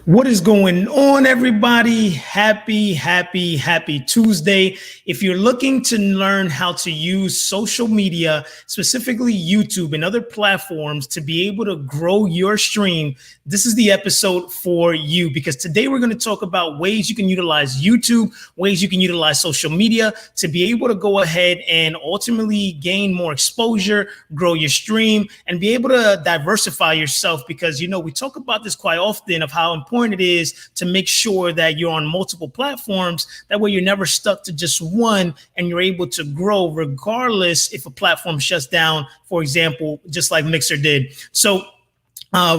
What is going on, everybody? Happy Tuesday. If you're looking to learn how to use social media, specifically YouTube and other platforms, to be able to grow your stream, this is the episode for you, because today we're going to talk about ways you can utilize YouTube, ways you can utilize social media to be able to go ahead and ultimately gain more exposure, grow your stream, and be able to diversify yourself. Because, you know, we talk about this quite often of how important it is to make sure that you're on multiple platforms. That way you're never stuck to just one, and you're able to grow regardless if a platform shuts down, for example, just like Mixer did. So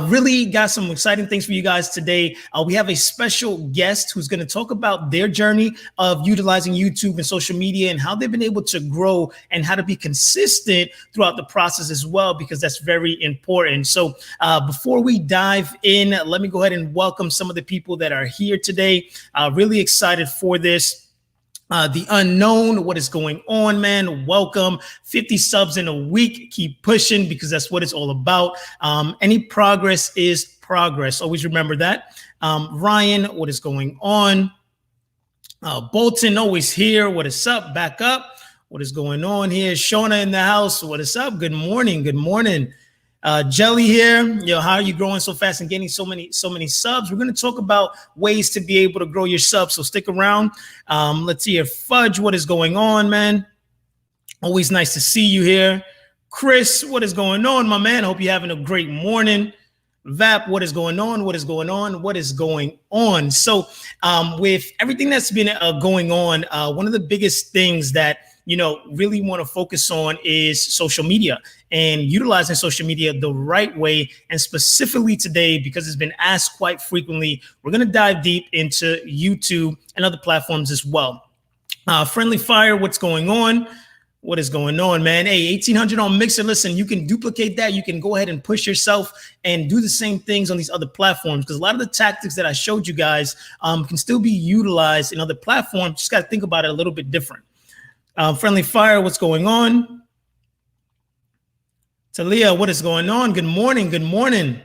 really got some exciting things for you guys today. We have a special guest who's going to talk about their journey of utilizing YouTube and social media and how they've been able to grow and how to be consistent throughout the process as well, because that's very important. So before we dive in, let me go ahead and welcome some of the people that are here today. Really excited for this. The unknown, what is going on, man? Welcome. 50 subs in a week. Keep pushing, because that's what it's all about. Any progress is progress. Always remember that. Ryan, what is going on? Bolton, always here. What is up? Back up. What is going on here? Shona in the house. What is up? Good morning. Good morning. Jelly here. Yo, how are you growing so fast and getting so many subs? We're going to talk about ways to be able to grow your subs, so stick around. Let's see here. Fudge, what is going on, man? Always nice to see you here. Chris, what is going on, my man? Hope you're having a great morning. Vap, what is going on? What is going on? What is going on? So with everything that's been going on, one of the biggest things that really want to focus on is social media and utilizing social media the right way. And specifically today, because it's been asked quite frequently, we're going to dive deep into YouTube and other platforms as well. Friendly Fire, what's going on? What is going on, man? Hey, 1800 on Mixer. Listen, you can duplicate that. You can go ahead and push yourself and do the same things on these other platforms, because a lot of the tactics that I showed you guys can still be utilized in other platforms. Just got to think about it a little bit different. Friendly Fire, what's going on? Talia, what is going on? Good morning. Good morning.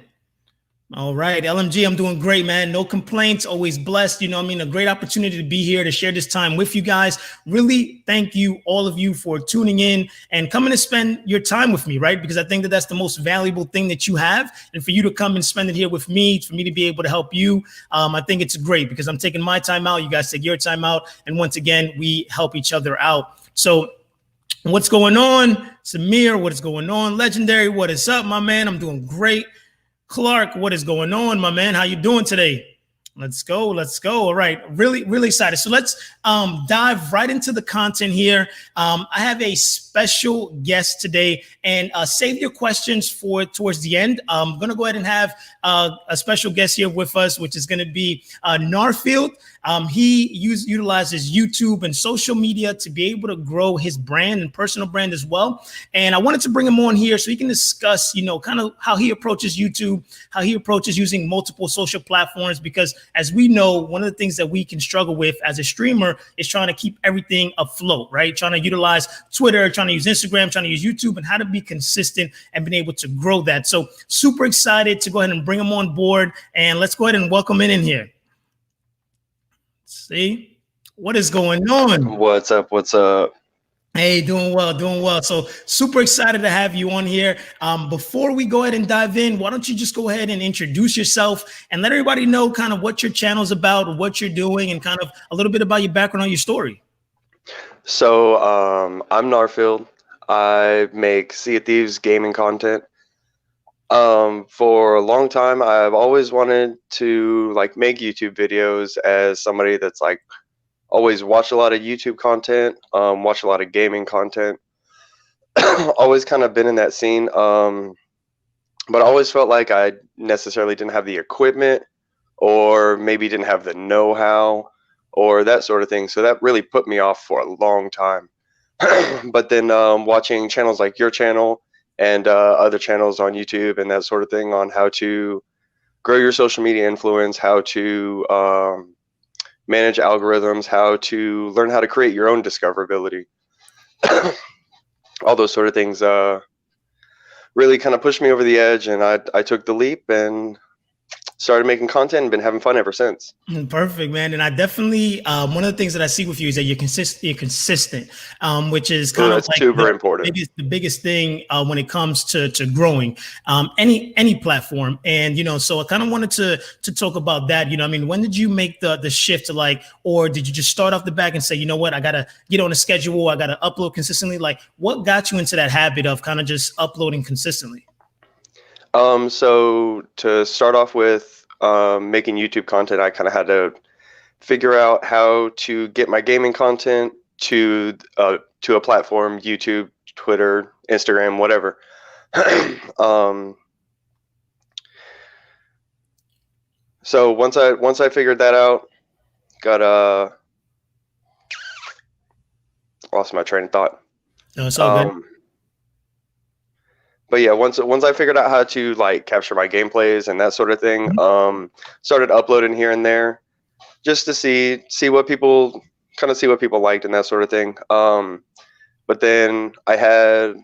All right, LMG, I'm doing great, man. No complaints, always blessed. A great opportunity to be here to share this time with you guys. Really thank you, all of you, for tuning in and coming to spend your time with me, right? Because I think that that's the most valuable thing that you have. And for you to come and spend it here with me, for me to be able to help you, I think it's great, because I'm taking my time out. You guys take your time out. And once again, we help each other out. So what's going on? Samir, what is going on? Legendary, what is up, my man? I'm doing great. Clark, what is going on, my man? How you doing today? Let's go. Let's go. All right. Really excited. So let's dive right into the content here. I have a special guest today, and save your questions for towards the end. I'm going to go ahead and have a special guest here with us, which is going to be Narfield. He utilizes YouTube and social media to be able to grow his brand and personal brand as well. And I wanted to bring him on here so he can discuss, kind of how he approaches YouTube, how he approaches using multiple social platforms, because as we know, one of the things that we can struggle with as a streamer is trying to keep everything afloat, right? Trying to utilize Twitter, trying to use Instagram, trying to use YouTube, and how to be consistent and being able to grow that. So super excited to go ahead and bring him on board, and let's go ahead and welcome him in here. Let's see what is going on. What's up? What's up? Hey, doing well. So super excited to have you on here. Before we go ahead and dive in, why don't you just go ahead and introduce yourself and let everybody know kind of what your channel's about, what you're doing, and kind of a little bit about your background on your story. So I'm Narfield. I make Sea of Thieves gaming content. For a long time, I've always wanted to make YouTube videos as somebody that's always watched a lot of YouTube content, watched a lot of gaming content. Always kind of been in that scene, but I always felt like I necessarily didn't have the equipment, or maybe didn't have the know-how, or that sort of thing. So that really put me off for a long time. But then watching channels like your channel and other channels on YouTube and that sort of thing on how to grow your social media influence, how to manage algorithms, how to learn how to create your own discoverability. All those sort of things really kind of pushed me over the edge, and I took the leap and started making content and been having fun ever since. Perfect, man. And I definitely, one of the things that I see with you is that you're consistent, which is kind of That's like super important. the biggest thing when it comes to growing any platform. And, you know, so I kind of wanted to talk about that. You know, I mean, when did you make the shift to like, or did you just start off the back and say, you know what, I got to get on a schedule, I got to upload consistently? Like, what got you into that habit of kind of just uploading consistently? So to start off with, making YouTube content, I kind of had to figure out how to get my gaming content to a platform, YouTube, Twitter, Instagram, whatever. So once I figured that out, got lost my train of thought. No, it's all good. But yeah, once I figured out how to like capture my gameplays and that sort of thing, started uploading here and there just to see what people liked and that sort of thing. But then I had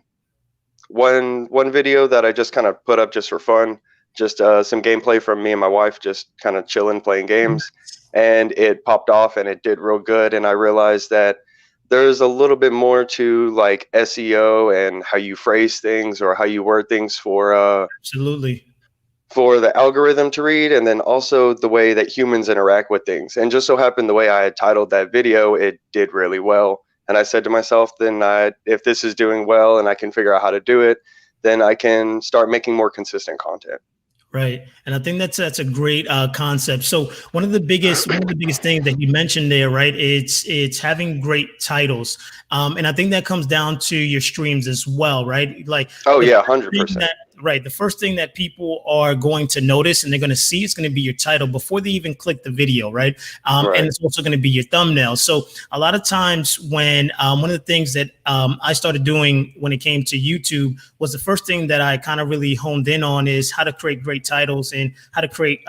one video that I just kind of put up just for fun, just some gameplay from me and my wife just kind of chilling, playing games, and it popped off and it did real good. And I realized that there's a little bit more to like SEO and how you phrase things or how you word things for absolutely, for the algorithm to read, and then also the way that humans interact with things. And just so happened the way I had titled that video, it did really well. And I said to myself, then if this is doing well and I can figure out how to do it, then I can start making more consistent content. Right. And I think that's a great concept. So one of the biggest things that you mentioned there, right, it's having great titles. And I think that comes down to your streams as well, right? Like, oh yeah, 100%. Right. The first thing that people are going to notice and they're going to see is going to be your title before they even click the video. Right. And it's also going to be your thumbnail. So a lot of times when one of the things that I started doing when it came to YouTube was the first thing that I kind of really honed in on is how to create great titles and how to create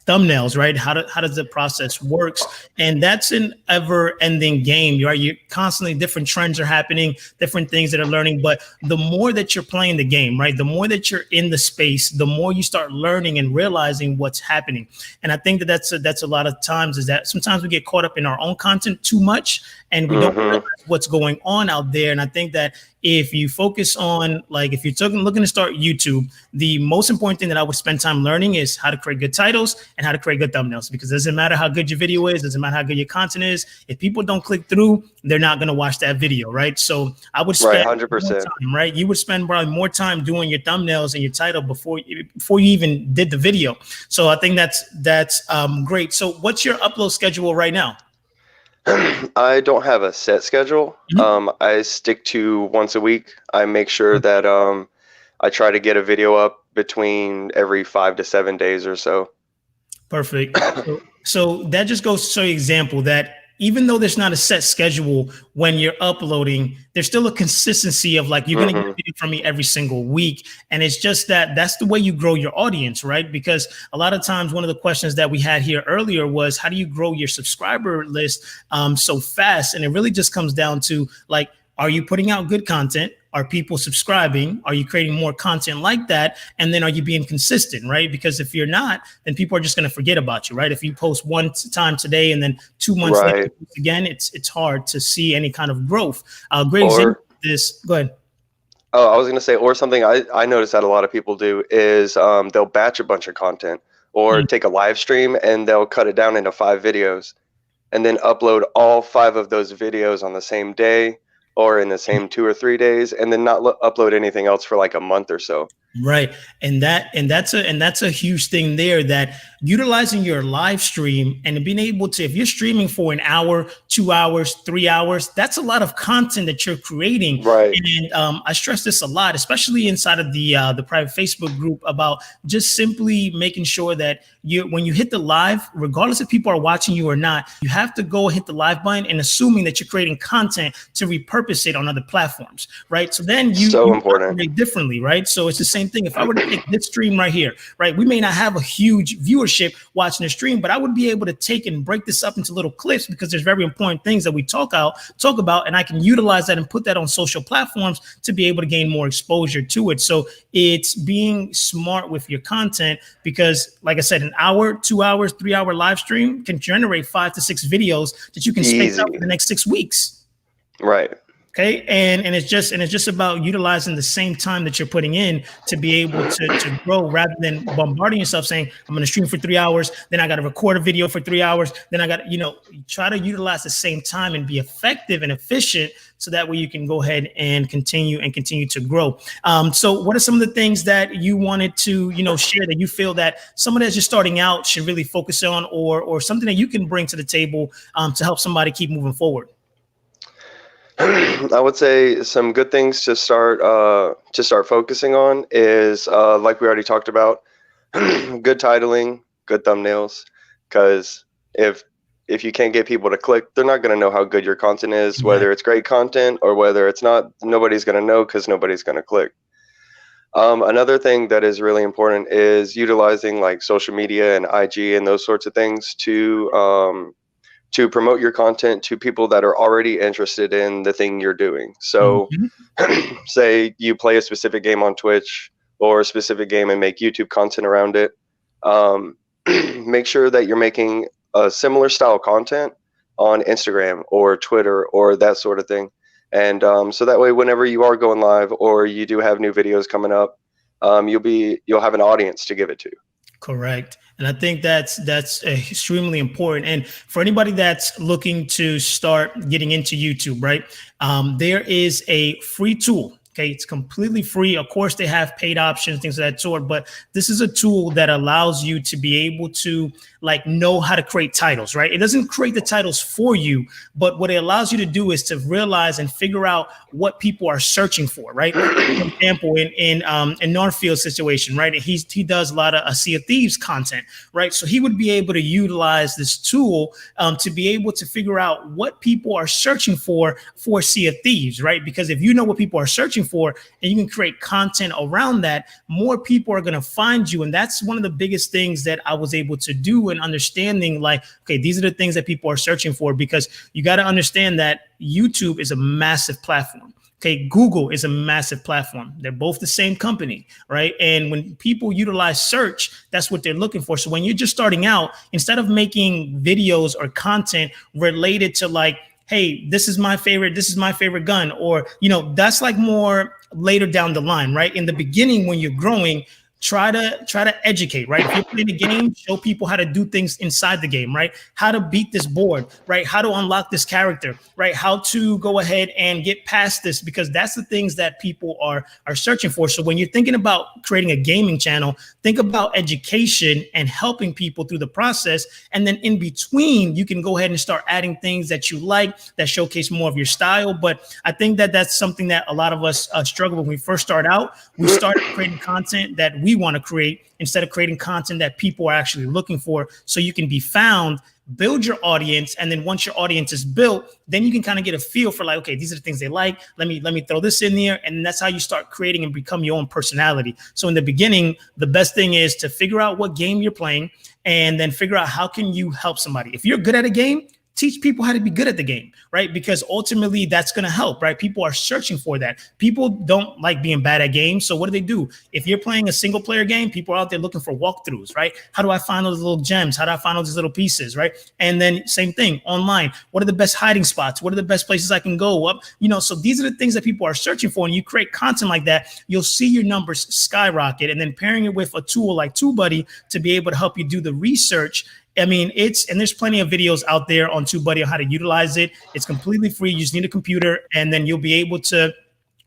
thumbnails, right? How does the process works? And that's an ever-ending game. You're constantly, different trends are happening, different things that are learning. But the more that you're playing the game, right, the more that you're in the space, the more you start learning and realizing what's happening. And I think that that's a lot of times is that sometimes we get caught up in our own content too much, and we don't realize what's going on out there. And I think that if you focus on, like, if you're looking to start YouTube, the most important thing that I would spend time learning is how to create good titles and how to create good thumbnails, because it doesn't matter how good your video is, doesn't matter how good your content is. If people don't click through, they're not going to watch that video, right? So I would spend 100%. more time, right? You would spend probably more time doing your thumbnails and your title before you even did the video. So I think that's great. So what's your upload schedule right now? I don't have a set schedule. I stick to once a week. I make sure that I try to get a video up between every 5 to 7 days or so. Perfect. So that just goes to show you example that even though there's not a set schedule when you're uploading, there's still a consistency of like, you're going to get a video from me every single week. And it's just that's the way you grow your audience, right? Because a lot of times, one of the questions that we had here earlier was, how do you grow your subscriber list so fast? And it really just comes down to like, are you putting out good content? Are people subscribing? Are you creating more content like that? And then are you being consistent, right? Because if you're not, then people are just going to forget about you, right? If you post one time today and then 2 months later again, it's hard to see any kind of growth. Great example of this. Go ahead. Oh, I was going to say, or something I noticed that a lot of people do is they'll batch a bunch of content or take a live stream and they'll cut it down into 5 videos and then upload all 5 of those videos on the same day or in the same 2 or 3 days, and then not upload anything else for like a month or so. Right. And that's a huge thing there, that utilizing your live stream and being able to, if you're streaming for an hour, 2 hours, 3 hours, that's a lot of content that you're creating. Right. And I stress this a lot, especially inside of the private Facebook group, about just simply making sure that when you hit the live, regardless if people are watching you or not, you have to go hit the live button and assuming that you're creating content to repurpose it on other platforms. Right. So then you important operate differently. Right. So it's the same same thing. If I were to take this stream right here, right, we may not have a huge viewership watching the stream, but I would be able to take and break this up into little clips because there's very important things that we talk about, and I can utilize that and put that on social platforms to be able to gain more exposure to it. So it's being smart with your content because, like I said, an hour, 2 hours, 3 hour live stream can generate 5 to 6 videos that you can space out for the next 6 weeks. Right. Okay. And it's just about utilizing the same time that you're putting in to be able to grow rather than bombarding yourself saying, I'm going to stream for 3 hours. Then I got to record a video for 3 hours. Then I got to, try to utilize the same time and be effective and efficient. So that way you can go ahead and continue to grow. So what are some of the things that you wanted to, share that you feel that someone that's just starting out should really focus on or something that you can bring to the table to help somebody keep moving forward? I would say some good things to start focusing on is like we already talked about, good titling, good thumbnails. Because if you can't get people to click, they're not going to know how good your content is, whether it's great content or whether it's not. Nobody's going to know because nobody's going to click. Another thing that is really important is utilizing like social media and IG and those sorts of things to promote your content to people that are already interested in the thing you're doing. So say you play a specific game on Twitch or a specific game and make YouTube content around it. Make sure that you're making a similar style content on Instagram or Twitter or that sort of thing. And so that way, whenever you are going live or you do have new videos coming up, you'll have an audience to give it to. Correct. And I think that's extremely important. And for anybody that's looking to start getting into YouTube, right? There is a free tool. Okay, it's completely free. Of course, they have paid options, things of that sort, but this is a tool that allows you to be able to know how to create titles, right? It doesn't create the titles for you, but what it allows you to do is to realize and figure out what people are searching for, right? For example, in Northfield's situation, right? He does a lot of Sea of Thieves content, right? So he would be able to utilize this tool to be able to figure out what people are searching for Sea of Thieves, right? Because if you know what people are searching for and you can create content around that, more people are going to find you. And that's one of the biggest things that I was able to do in understanding, okay, these are the things that people are searching for, because you got to understand that YouTube is a massive platform. Okay, Google is a massive platform. They're both the same company, right? And when people utilize search, that's what they're looking for. So when you're just starting out, instead of making videos or content related to hey, this is my favorite gun, or, that's more later down the line, right? In the beginning, when you're growing, try to educate, right? If you're playing a game, show people how to do things inside the game, right? How to beat this board, right? How to unlock this character, right? How to go ahead and get past this, because that's the things that people are searching for. So when you're thinking about creating a gaming channel, think about education and helping people through the process. And then in between, you can go ahead and start adding things that you like that showcase more of your style. But I think that that's something that a lot of us struggle when we first start out. We started creating content that we want to create instead of creating content that people are actually looking for, so you can be found, build your audience, and then once your audience is built, then you can kind of get a feel for okay, these are the things they like. Let me throw this in there, and that's how you start creating and become your own personality. So in the beginning, the best thing is to figure out what game you're playing, and then figure out how can you help somebody. If you're good at a game, teach people how to be good at the game, right? Because ultimately that's going to help, right? People are searching for that. People don't like being bad at games. So what do? If you're playing a single player game, people are out there looking for walkthroughs, right? How do I find those little gems? How do I find those little pieces, right? And then same thing online. What are the best hiding spots? What are the best places I can go up? So these are the things that people are searching for. And you create content like that, you'll see your numbers skyrocket. And then pairing it with a tool like TubeBuddy to be able to help you do the research. I mean, and there's plenty of videos out there on TubeBuddy on how to utilize it. It's completely free. You just need a computer, and then you'll be able to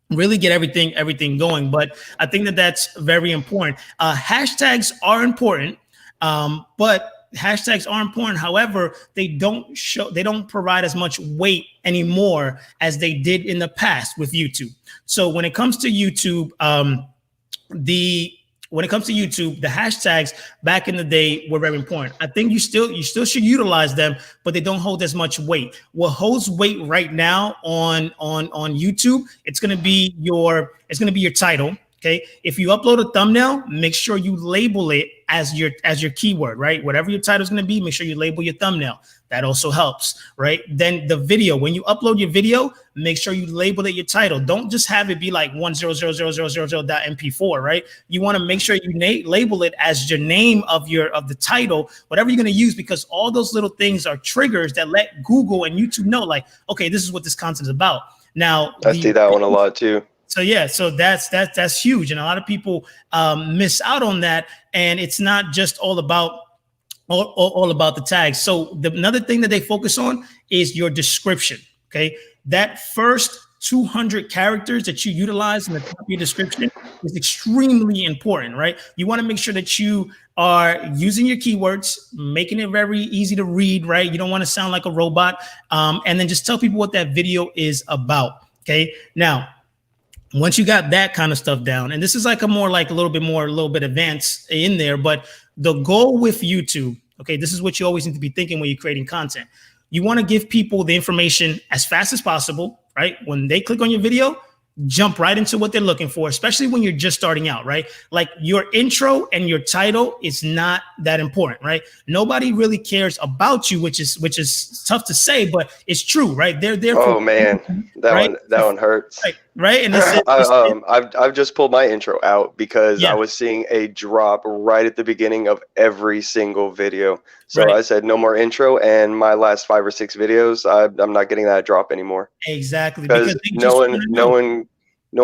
really get everything going. But I think that that's very important. Hashtags are important, but hashtags are important. However, they don't provide as much weight anymore as they did in the past with YouTube. So when it comes to YouTube, the hashtags back in the day were very important. I think you still should utilize them, but they don't hold as much weight. What holds weight right now on YouTube, it's going to be your title. Okay, if you upload a thumbnail, make sure you label it as your keyword, right? Whatever your title is going to be, make sure you label your thumbnail. That also helps, right? Then the video, when you upload your video, make sure you label it your title. Don't just have it be like 1000000.mp4, right? You want to make sure you label it as your name of the title, whatever you're going to use, because all those little things are triggers that let Google and YouTube know, like, okay, this is what this content is about. Now, I see that one a lot too. So yeah, so that's huge, and a lot of people miss out on that, and it's not just all about the tags. So another thing that they focus on is your description. Okay, that first 200 characters that you utilize in the top of your description is extremely important, right? You want to make sure that you are using your keywords, making it very easy to read, right? You don't want to sound like a robot, and then just tell people what that video is about. Okay, now, once you got that kind of stuff down, and this is like a little bit advanced in there, but the goal with YouTube, okay, this is what you always need to be thinking when you're creating content. You want to give people the information as fast as possible, right? When they click on your video, jump right into what they're looking for, especially when you're just starting out, right? Like your intro and your title is not that important, right? Nobody really cares about you, which is tough to say, but it's true, right? They're there. Oh man, that one hurts. Right. And I've just pulled my intro out because I was seeing a drop right at the beginning of every single video. So I said no more intro, and my last 5 or 6 videos, I'm not getting that drop anymore. Exactly, because no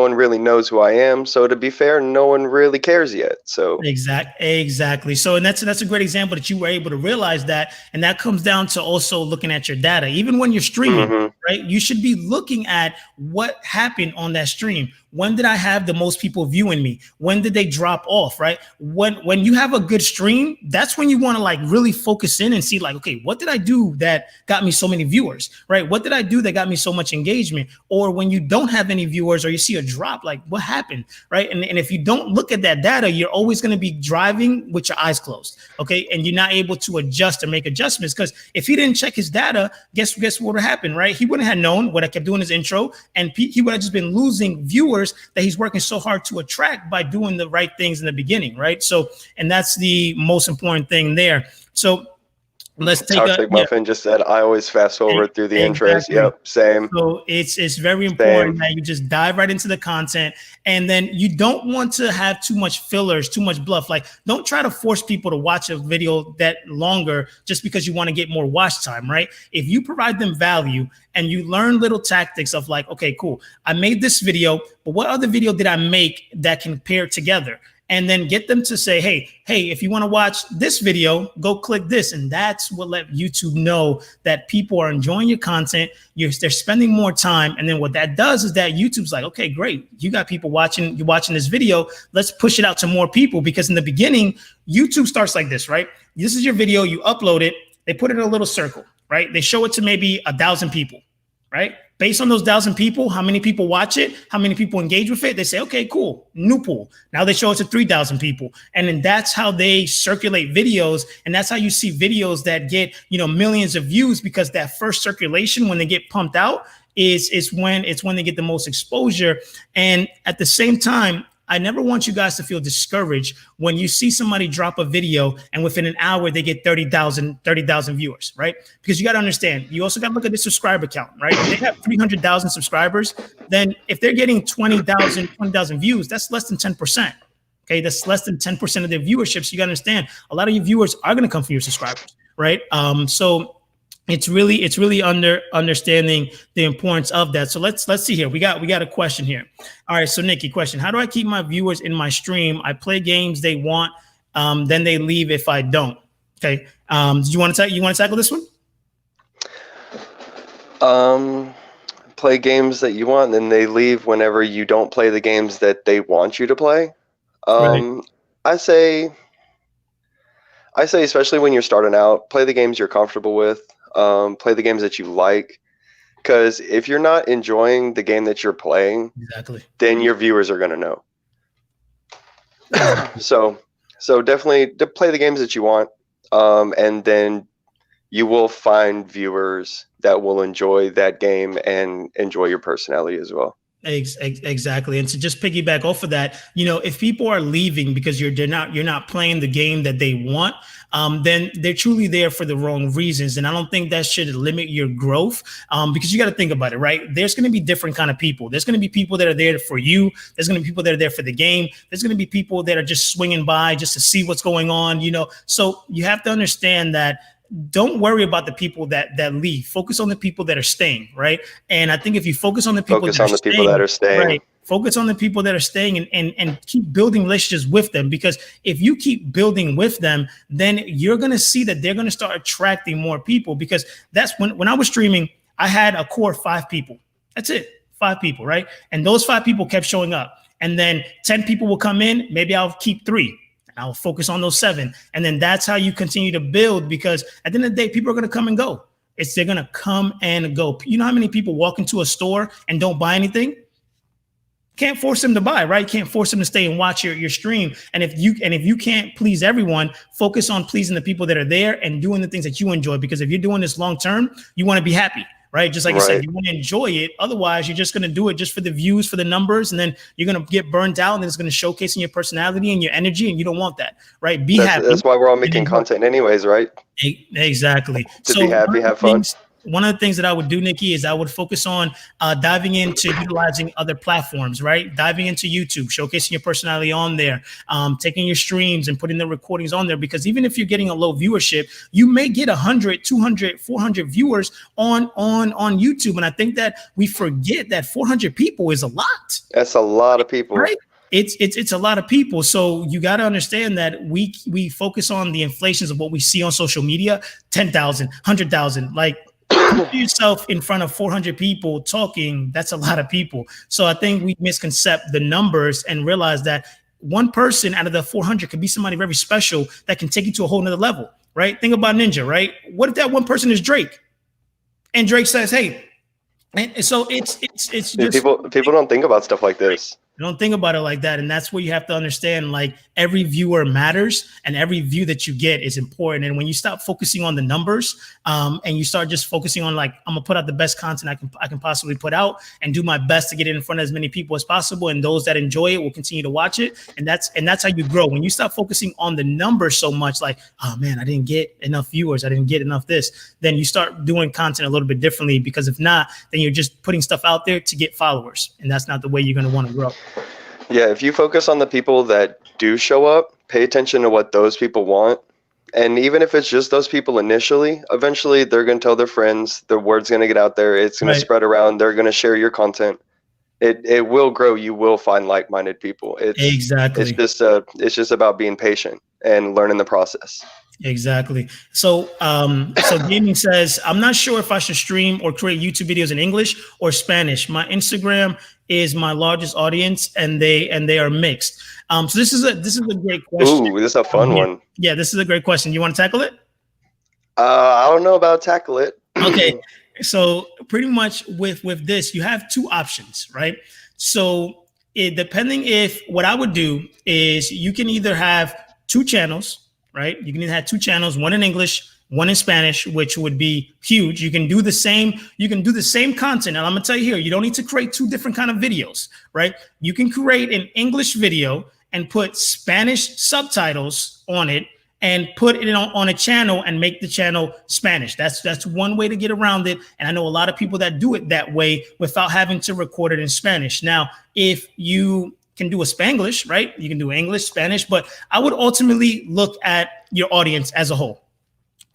one really knows who I am. So to be fair, no one really cares yet. So exactly. So, and that's a great example that you were able to realize that, and that comes down to also looking at your data. Even when you're streaming, right? You should be looking at what happened on that stream. When did I have the most people viewing me? When did they drop off, right? When you have a good stream, that's when you want to like really focus in and see like, okay, what did I do that got me so many viewers, right? What did I do that got me so much engagement? Or when you don't have any viewers or you see a drop, like what happened, right? And if you don't look at that data, you're always going to be driving with your eyes closed, okay? And you're not able to adjust or make adjustments, because if he didn't check his data, guess what would have happened, right? He wouldn't have known what I kept doing his intro, and he would have just been losing viewers that he's working so hard to attract by doing the right things in the beginning, right? So, and that's the most important thing there. So let's take Toxic Muffin just said, I always fast forward through the intros. Yep, same. So it's very important that you just dive right into the content, and then you don't want to have too much fillers, too much bluff. Like, don't try to force people to watch a video that longer just because you want to get more watch time, right? If you provide them value and you learn little tactics of like, okay, cool, I made this video, but what other video did I make that can pair together? And then get them to say, hey, if you want to watch this video, go click this. And that's what let YouTube know that people are enjoying your content. They're spending more time. And then what that does is that YouTube's like, okay, great. You got people watching, you're watching this video. Let's push it out to more people, because in the beginning, YouTube starts like this, right? This is your video. You upload it. They put it in a little circle, right? They show it to maybe 1,000 people, right? Based on those 1,000 people, how many people watch it, how many people engage with it, they say, okay, cool, new pool. Now they show it to 3,000 people. And then that's how they circulate videos. And that's how you see videos that get, millions of views, because that first circulation, when they get pumped out, is when they get the most exposure. And at the same time, I never want you guys to feel discouraged when you see somebody drop a video and within an hour they get 30,000 viewers, right? Because you got to understand, you also got to look at the subscriber count, right? If they have 300,000 subscribers, then if they're getting 20,000 views, that's less than 10%. Okay, that's less than 10% of their viewership. So you got to understand, a lot of your viewers are going to come from your subscribers, right? So it's really understanding the importance of that. So let's see here. We got a question here. All right. So Nikki, question: how do I keep my viewers in my stream? I play games they want, then they leave if I don't. Okay. Do you want to tackle this one? Play games that you want, and then they leave whenever you don't play the games that they want you to play. Right. I say, especially when you're starting out, play the games you're comfortable with. Play the games that you like, because if you're not enjoying the game that you're playing, then your viewers are going to know. So definitely play the games that you want, and then you will find viewers that will enjoy that game and enjoy your personality as well. Exactly. And to just piggyback off of that, if people are leaving because you're not playing the game that they want, then they're truly there for the wrong reasons. And I don't think that should limit your growth, because you got to think about it, right? There's going to be different kind of people. There's going to be people that are there for you. There's going to be people that are there for the game. There's going to be people that are just swinging by just to see what's going on, So you have to understand that. Don't worry about the people that leave. Focus on the people that are staying, right? And I think if you focus on the people that are staying, right, focus on the people that are staying and keep building relationships with them, because if you keep building with them, then you're going to see that they're going to start attracting more people, because that's when I was streaming, I had a core of 5 people. That's it. 5 people, right? And those 5 people kept showing up. And then 10 people will come in. Maybe I'll keep 3. I'll focus on those 7. And then that's how you continue to build, because at the end of the day, people are going to come and go. They're going to come and go. You know how many people walk into a store and don't buy anything? Can't force them to buy, right? Can't force them to stay and watch your stream. And if you can't please everyone, focus on pleasing the people that are there and doing the things that you enjoy. Because if you're doing this long term, you want to be happy. Right. Just like you said, you want to enjoy it. Otherwise, you're just going to do it just for the views, for the numbers. And then you're going to get burnt out, and it's going to showcase in your personality and your energy. And you don't want that. Right. Be happy. That's why we're all making content anyways. Right. Exactly. To be happy, have fun. One of the things that I would do, Nikki, is I would focus on diving into utilizing other platforms, right? Diving into YouTube, showcasing your personality on there, taking your streams and putting the recordings on there. Because even if you're getting a low viewership, you may get 100, 200, 400 viewers on YouTube. And I think that we forget that 400 people is a lot. That's a lot of people. Right? It's a lot of people. So you got to understand that we focus on the inflations of what we see on social media, 10,000, 100,000, like, put yourself in front of 400 people talking. That's a lot of people. So I think we misconcept the numbers and realize that one person out of the 400 could be somebody very special that can take you to a whole nother level, right? Think about Ninja, right? What if that one person is Drake? And Drake says, hey, and so it's just people don't think about stuff like this. You don't think about it like that. And that's where you have to understand, like, every viewer matters and every view that you get is important. And when you stop focusing on the numbers, and you start just focusing on, like, I'm gonna put out the best content I can possibly put out and do my best to get it in front of as many people as possible. And those that enjoy it will continue to watch it. And that's how you grow. When you stop focusing on the numbers so much, like, oh man, I didn't get enough viewers, I didn't get enough this, then you start doing content a little bit differently, because if not, then you're just putting stuff out there to get followers. And that's not the way you're going to want to grow. Yeah, if you focus on the people that do show up, pay attention to what those people want. And even if it's just those people initially, eventually they're going to tell their friends, the word's going to get out there, it's going to spread around, they're going to share your content. It will grow. You will find like-minded people. Exactly. It's just about being patient and learning the process. Exactly. So gaming says, I'm not sure if I should stream or create YouTube videos in English or Spanish. My Instagram is my largest audience, and they are mixed. So this is a great question. Ooh, this is a fun one. Yeah, this is a great question. You want to tackle it? I don't know about tackle it. Okay. So pretty much with this, you have 2 options, right? So depending, if what I would do is you can either have 2 channels, right? You can either have 2 channels, one in English, one in Spanish, which would be huge. You can do the same content. And I'm gonna tell you here, you don't need to create 2 different kind of videos, right? You can create an English video and put Spanish subtitles on it and put it on a channel and make the channel Spanish. That's one way to get around it. And I know a lot of people that do it that way without having to record it in Spanish. Now, if you can do a Spanglish, right? You can do English, Spanish, but I would ultimately look at your audience as a whole.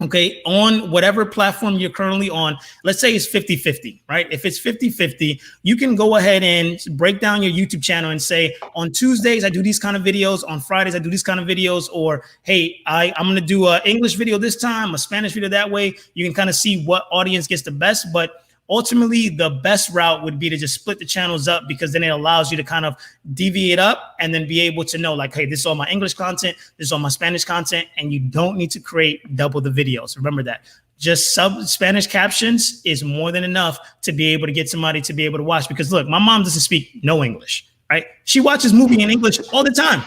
Okay, on whatever platform you're currently on, let's say it's 50-50, right? If it's 50-50, you can go ahead and break down your YouTube channel and say, on Tuesdays, I do these kind of videos. On Fridays, I do these kind of videos. Or, hey, I'm going to do an English video this time, a Spanish video that way. You can kind of see what audience gets the best. But ultimately, the best route would be to just split the channels up, because then it allows you to kind of deviate up and then be able to know, like, hey, this is all my English content, this is all my Spanish content, and you don't need to create double the videos. Remember that. Just Spanish captions is more than enough to be able to get somebody to be able to watch. Because look, my mom doesn't speak no English, right? She watches movies in English all the time.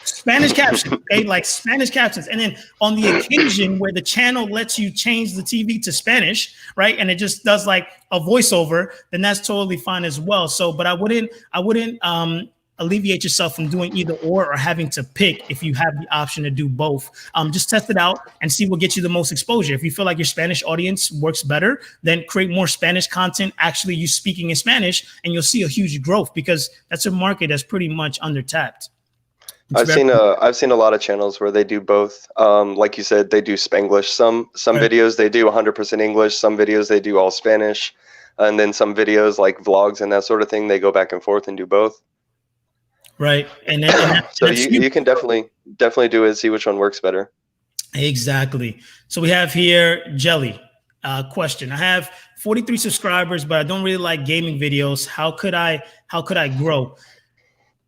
Spanish captions, okay, like Spanish captions. And then on the occasion where the channel lets you change the TV to Spanish, right, and it just does like a voiceover, then that's totally fine as well. So, but I wouldn't alleviate yourself from doing either or having to pick if you have the option to do both. Just test it out and see what gets you the most exposure. If you feel like your Spanish audience works better, then create more Spanish content, actually you speaking in Spanish, and you'll see a huge growth because that's a market that's pretty much undertapped. I've seen a lot of channels where they do both. Like you said, they do Spanglish. Some Right. videos they do 100% English. Some videos they do all Spanish, and then some videos like vlogs and that sort of thing, they go back and forth and do both. Right. And So you can definitely do it, see which one works better. Exactly. So we have here Jelly question. I have 43 subscribers, but I don't really like gaming videos. How could I grow?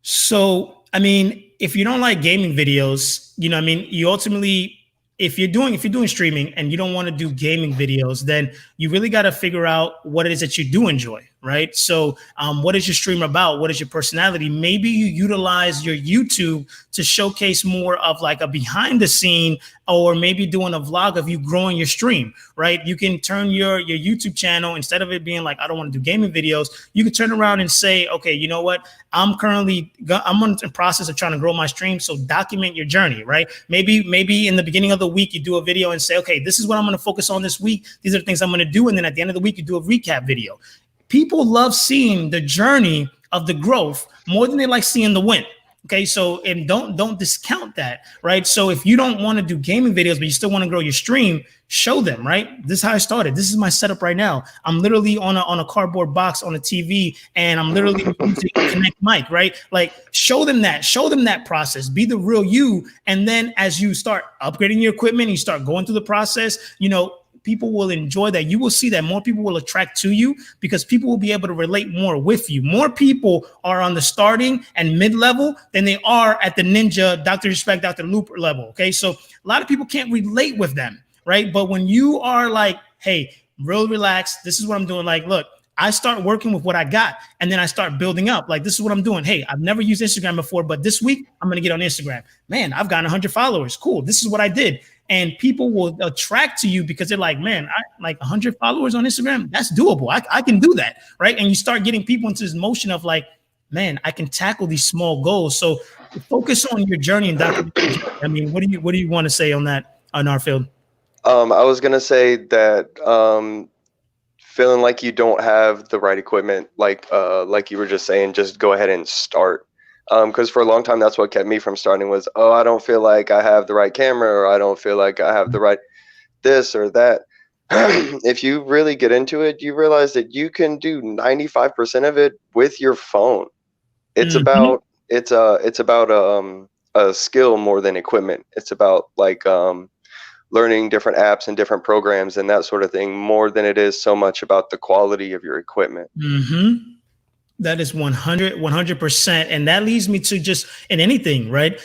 So, I mean, if you don't like gaming videos, you know, I mean, you ultimately, if you're doing streaming and you don't want to do gaming videos, then you really got to figure out what it is that you do enjoy, right? So what is your stream about? What is your personality? Maybe you utilize your YouTube to showcase more of like a behind the scene, or maybe doing a vlog of you growing your stream, right? You can turn your YouTube channel, instead of it being like, I don't want to do gaming videos, you can turn around and say, okay, you know what? I'm in the process of trying to grow my stream. So document your journey, right? Maybe in the beginning of the week, you do a video and say, okay, this is what I'm going to focus on this week. These are the things I'm going to do. And then at the end of the week, you do a recap video. People love seeing the journey of the growth more than they like seeing the win. Okay, so and don't discount that, right? So if you don't want to do gaming videos, but you still want to grow your stream, show them, right? This is how I started. This is my setup right now. I'm literally on a cardboard box on a TV, and I'm literally using a Connect mic, right? Like show them that process. Be the real you, and then as you start upgrading your equipment, you start going through the process, you know, people will enjoy that. You will see that more people will attract to you because people will be able to relate more with you. More people are on the starting and mid-level than they are at the Ninja, Dr. Respect, Dr. Looper level, okay? So a lot of people can't relate with them, right? But when you are like, hey, real relaxed, this is what I'm doing. Like, look, I start working with what I got, and then I start building up. Like, this is what I'm doing. Hey, I've never used Instagram before, but this week I'm going to get on Instagram. Man, I've gotten 100 followers. Cool. This is what I did. And people will attract to you because they're like, man, I like 100 followers on Instagram. That's doable. I can do that, right? And you start getting people into this motion of like, man, I can tackle these small goals. So focus on your journey and documentation. I mean, what do you want to say on that, on our field? I was gonna say that feeling like you don't have the right equipment, like you were just saying, just go ahead and start. Because for a long time, that's what kept me from starting was, oh, I don't feel like I have the right camera, or I don't feel like I have the right this or that. If you really get into it, you realize that you can do 95% of it with your phone. It's about a skill more than equipment. It's about like learning different apps and different programs and that sort of thing more than it is so much about the quality of your equipment. Mm-hmm. That is 100%. And that leads me to just in anything, right?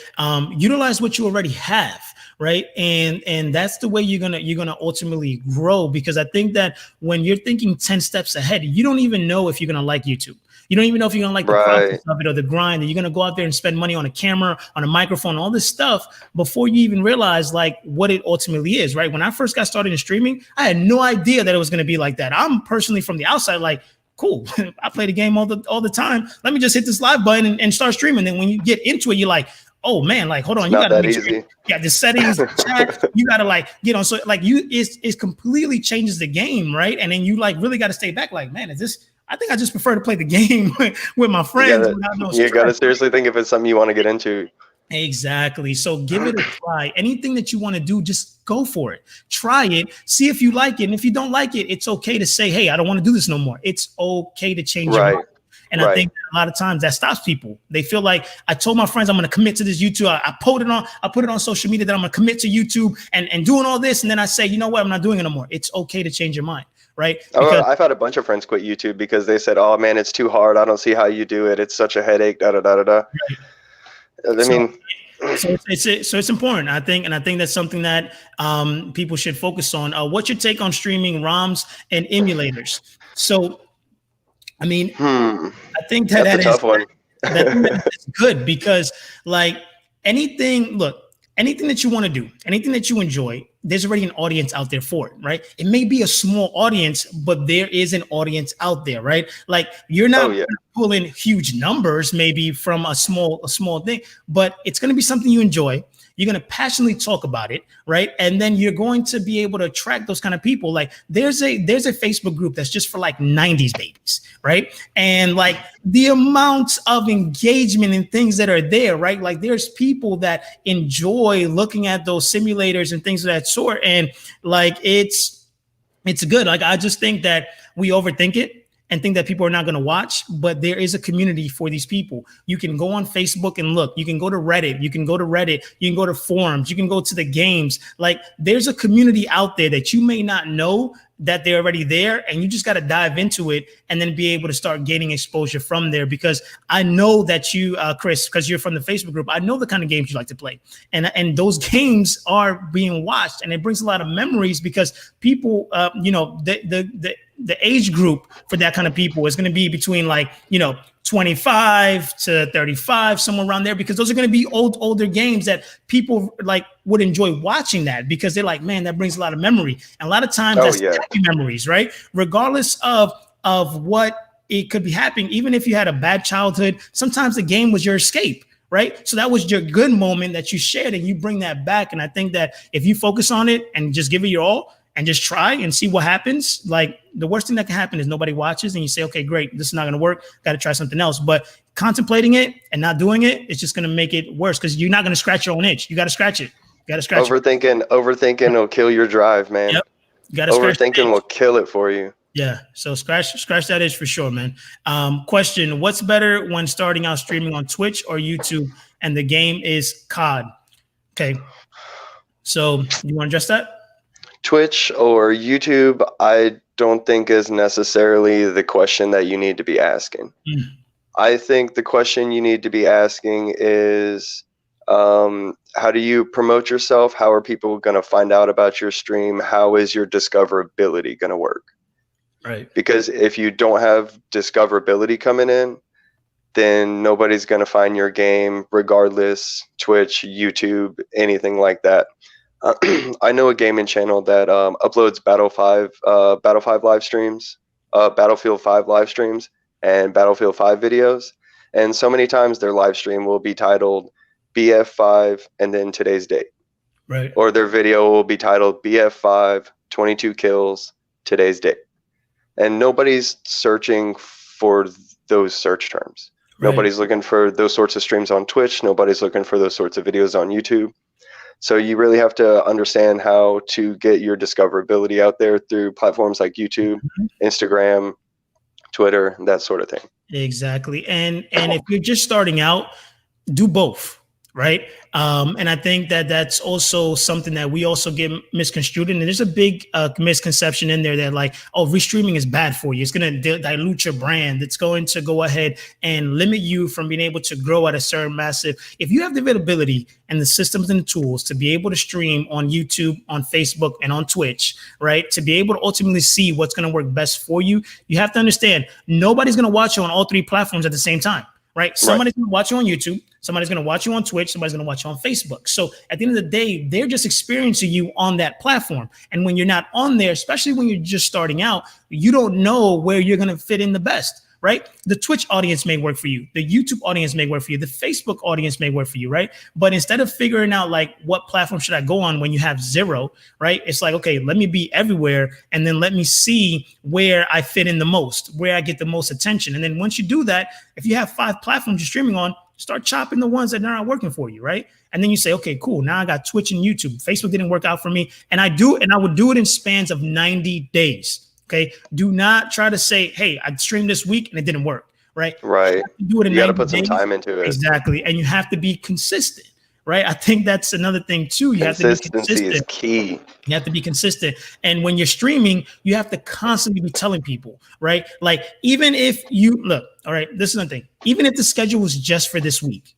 Utilize what you already have, right? And that's the way you're gonna ultimately grow, because I think that when you're thinking 10 steps ahead, you don't even know if you're gonna like YouTube. You don't even know if you're gonna like the process of it or the grind, and you're gonna go out there and spend money on a camera, on a microphone, all this stuff before you even realize like what it ultimately is, right? When I first got started in streaming, I had no idea that it was gonna be like that. I'm personally from the outside, like, cool. I play the game all the time. Let me just hit this live button and start streaming. Then when you get into it, you're like, oh man, like hold on, you gotta make sure you got the settings, chat, you gotta like get on. So like it completely changes the game, right? And then you like really got to stay back. Like, man, is this? I think I just prefer to play the game with my friends. You gotta seriously think if it's something you want to get into. Exactly. So give it a try. Anything that you want to do, just go for it. Try it. See if you like it. And if you don't like it, it's okay to say, hey, I don't want to do this no more. It's okay to change your mind. And I think a lot of times that stops people. They feel like I told my friends I'm going to commit to this YouTube. I put it on social media that I'm going to commit to YouTube and doing all this. And then I say, you know what? I'm not doing it no more. It's okay to change your mind. Right. Because I've had a bunch of friends quit YouTube because they said, oh man, it's too hard. I don't see how you do it. It's such a headache. Da da da da da. Right. I mean, so it's important, I think, and I think that's something that people should focus on. What's your take on streaming ROMs and emulators? So, I mean, I think that's a tough one. That is good because, like, anything, look, anything that you want to do, anything that you enjoy, there's already an audience out there for it, right? It may be a small audience, but there is an audience out there, right? Like you're not pulling huge numbers maybe from a small thing, but it's going to be something you enjoy. You're going to passionately talk about it, right? And then you're going to be able to attract those kind of people. Like there's a Facebook group that's just for like 90s babies, right? And like the amounts of engagement and things that are there, right? Like there's people that enjoy looking at those simulators and things of that sort. And like it's good. Like I just think that we overthink it and think that people are not going to watch, but there is a community for these people. You can go on Facebook and look, you can go to Reddit, you can go to forums, you can go to the games. Like there's a community out there that you may not know that they're already there, and you just got to dive into it and then be able to start gaining exposure from there. Because I know that you, Chris, because you're from the Facebook group, I know the kind of games you like to play, and those games are being watched, and it brings a lot of memories because people, the age group for that kind of people is going to be between 25 to 35, somewhere around there, because those are going to be older games that people like would enjoy watching that because they're like, man, that brings a lot of memory. And a lot of times that's happy memories, right? Regardless of what it could be happening, even if you had a bad childhood, sometimes the game was your escape, right? So that was your good moment that you shared and you bring that back. And I think that if you focus on it and just give it your all, and just try and see what happens. Like the worst thing that can happen is nobody watches and you say, okay, great, this is not going to work. Got to try something else. But contemplating it and not doing it, it's just going to make it worse because you're not going to scratch your own itch. You got to scratch it. Overthinking will kill your drive, man. Yep. You got to overthinking will kill it for you. Yeah. So scratch that itch for sure, man. Question: what's better when starting out streaming on Twitch or YouTube? And the game is COD. Okay. So you want to address that? Twitch or YouTube, I don't think is necessarily the question that you need to be asking. I think the question you need to be asking is, how do you promote yourself? How are people going to find out about your stream? How is your discoverability going to work? Right. Because if you don't have discoverability coming in, then nobody's going to find your game regardless, Twitch, YouTube, anything like that. I know a gaming channel that uploads Battlefield 5 live streams, Battlefield 5 live streams, and Battlefield 5 videos. And so many times their live stream will be titled BF5 and then today's date. Right. Or their video will be titled BF5, 22 kills, today's date. And nobody's searching for those search terms. Right. Nobody's looking for those sorts of streams on Twitch. Nobody's looking for those sorts of videos on YouTube. So you really have to understand how to get your discoverability out there through platforms like YouTube, Instagram, Twitter, that sort of thing. Exactly. And if you're just starting out, do both. Right. And I think that that's also something that we also get misconstrued. And there's a big misconception in there that like, oh, restreaming is bad for you. It's going to dilute your brand. It's going to go ahead and limit you from being able to grow at a certain massive. If you have the availability and the systems and the tools to be able to stream on YouTube, on Facebook, and on Twitch, right, to be able to ultimately see what's going to work best for you, you have to understand nobody's going to watch you on all three platforms at the same time. Right. Somebody's going to watch you on YouTube. Somebody's going to watch you on Twitch. Somebody's going to watch you on Facebook. So at the end of the day, they're just experiencing you on that platform. And when you're not on there, especially when you're just starting out, you don't know where you're going to fit in the best. Right. The Twitch audience may work for you. The YouTube audience may work for you. The Facebook audience may work for you. Right. But instead of figuring out like what platform should I go on when you have zero, right, it's like, OK, let me be everywhere. And then let me see where I fit in the most, where I get the most attention. And then once you do that, if you have 5 platforms you're streaming on, start chopping the ones that are not working for you. Right. And then you say, OK, cool. Now I got Twitch and YouTube. Facebook didn't work out for me. And I would do it in spans of 90 days. Okay. Do not try to say, hey, I streamed this week and it didn't work. Right. Right. You got to put some time into it. Exactly. And you have to be consistent. Right. I think that's another thing, too. You have to be consistent. Consistency is key. You have to be consistent. And when you're streaming, you have to constantly be telling people. Right. Like even if you look. All right. This is another thing. Even if the schedule was just for this week.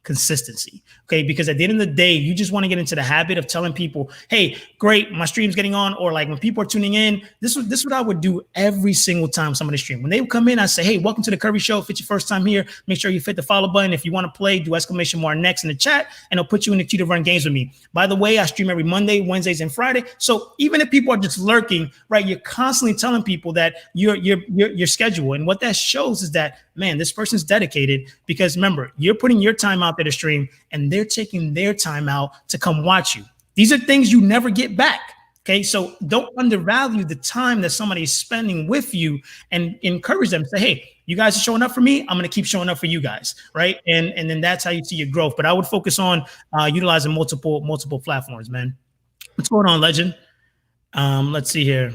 consistency. Okay. Because at the end of the day, you just want to get into the habit of telling people, hey, great, my stream's getting on. Or like when people are tuning in, this is what I would do every single time somebody stream. When they would come in, I say, hey, welcome to the Curry Show. If it's your first time here, make sure you hit the follow button. If you want to play, do exclamation mark next in the chat, and I'll put you in the queue to run games with me. By the way, I stream every Monday, Wednesdays, and Friday. So even if people are just lurking, right, you're constantly telling people that your schedule. And what that shows is that, man, this person's dedicated, because remember, you're putting your time out there to stream and they're taking their time out to come watch you. These are things you never get back. Okay, so don't undervalue the time that somebody is spending with you, and encourage them to say, hey, you guys are showing up for me, I'm going to keep showing up for you guys, right? And then that's how you see your growth. But I would focus on utilizing multiple platforms, man. What's going on, Legend? Let's see here.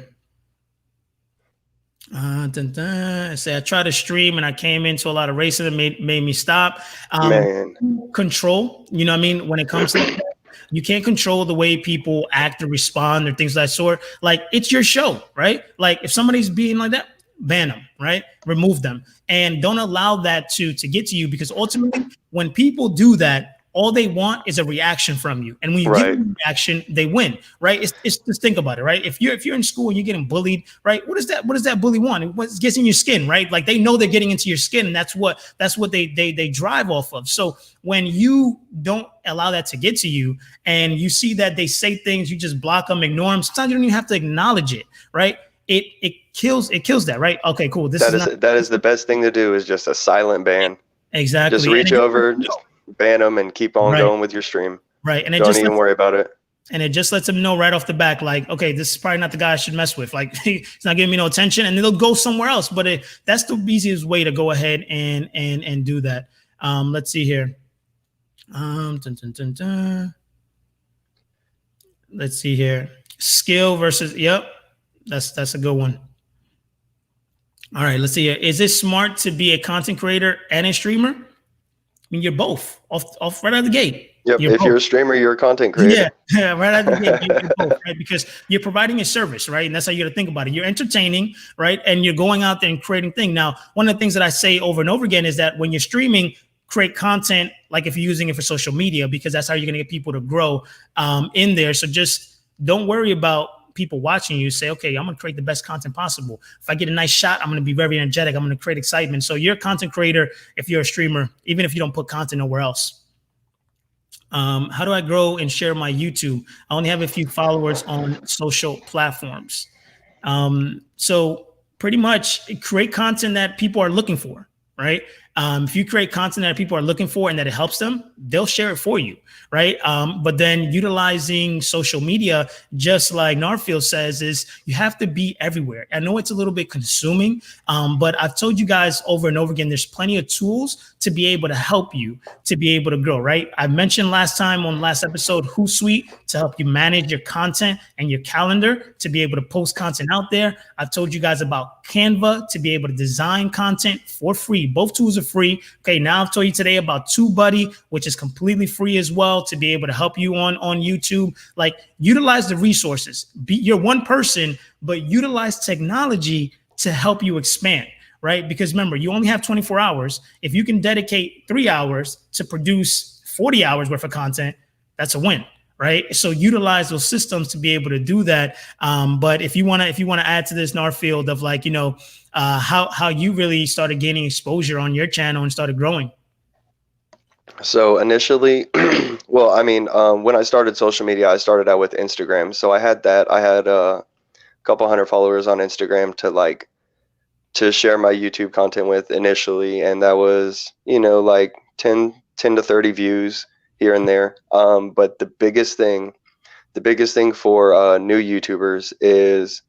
Say I tried to stream and I came into a lot of racism, made me stop. Man, control, you know what I mean? When it comes to that, you can't control the way people act or respond or things of that sort. Like, it's your show, right? Like, if somebody's being like that, ban them, right? Remove them, and don't allow that to get to you, because ultimately, when people do that, all they want is a reaction from you. And when you give them a reaction, they win, right? It's just think about it, right? If you're in school and you're getting bullied, right? What does that bully want? What gets in your skin, right? Like, they know they're getting into your skin, and that's what they drive off of. So when you don't allow that to get to you, and you see that they say things, you just block them, ignore them. Sometimes you don't even have to acknowledge it, right? It kills that, right? Okay, cool. That is the best thing to do, is just a silent ban. Exactly. Just reach over, just ban them, and keep on going with your stream. Right. And don't even worry about it. And it just lets them know right off the back, like, okay, this is probably not the guy I should mess with. Like, he's not giving me no attention, and they'll go somewhere else. But that's the easiest way to go ahead and do that. Let's see here. Let's see here. Skill versus, yep, that's a good one. All right, let's see here. Is it smart to be a content creator and a streamer? I mean, you're both off right out of the gate. Yep. If you're a streamer, you're a content creator. Yeah, right out of the gate, you're both, right? Because you're providing a service, right? And that's how you got to think about it. You're entertaining, right? And you're going out there and creating things. Now, one of the things that I say over and over again is that when you're streaming, create content like if you're using it for social media, because that's how you're going to get people to grow in there. So just don't worry about people watching you. Say, okay, I'm going to create the best content possible. If I get a nice shot, I'm going to be very energetic. I'm going to create excitement. So you're a content creator if you're a streamer, even if you don't put content nowhere else. How do I grow and share my YouTube? I only have a few followers on social platforms. So pretty much create content that people are looking for, right? If you create content that people are looking for and that it helps them, they'll share it for you, right? But then utilizing social media, just like Narfield says, is you have to be everywhere. I know it's a little bit consuming, but I've told you guys over and over again, there's plenty of tools to be able to help you to be able to grow, right? I mentioned last time on the last episode, Hootsuite, to help you manage your content and your calendar to be able to post content out there. I've told you guys about Canva to be able to design content for free. Both tools are free. Okay, now I've told you today about TubeBuddy, which is completely free as well, to be able to help you on YouTube. Like, utilize the resources. You're one person, but utilize technology to help you expand, right? Because remember, you only have 24 hours. If you can dedicate 3 hours to produce 40 hours worth of content, that's a win, right? So utilize those systems to be able to do that. But if you want to add to this, Narfield, of like, you know, how you really started gaining exposure on your channel and started growing. So initially, well, I mean, when I started social media, I started out with Instagram. So I had a couple hundred followers on Instagram to share my YouTube content with initially. And that was, you know, like 10 to 30 views here and there. But the biggest thing for new YouTubers is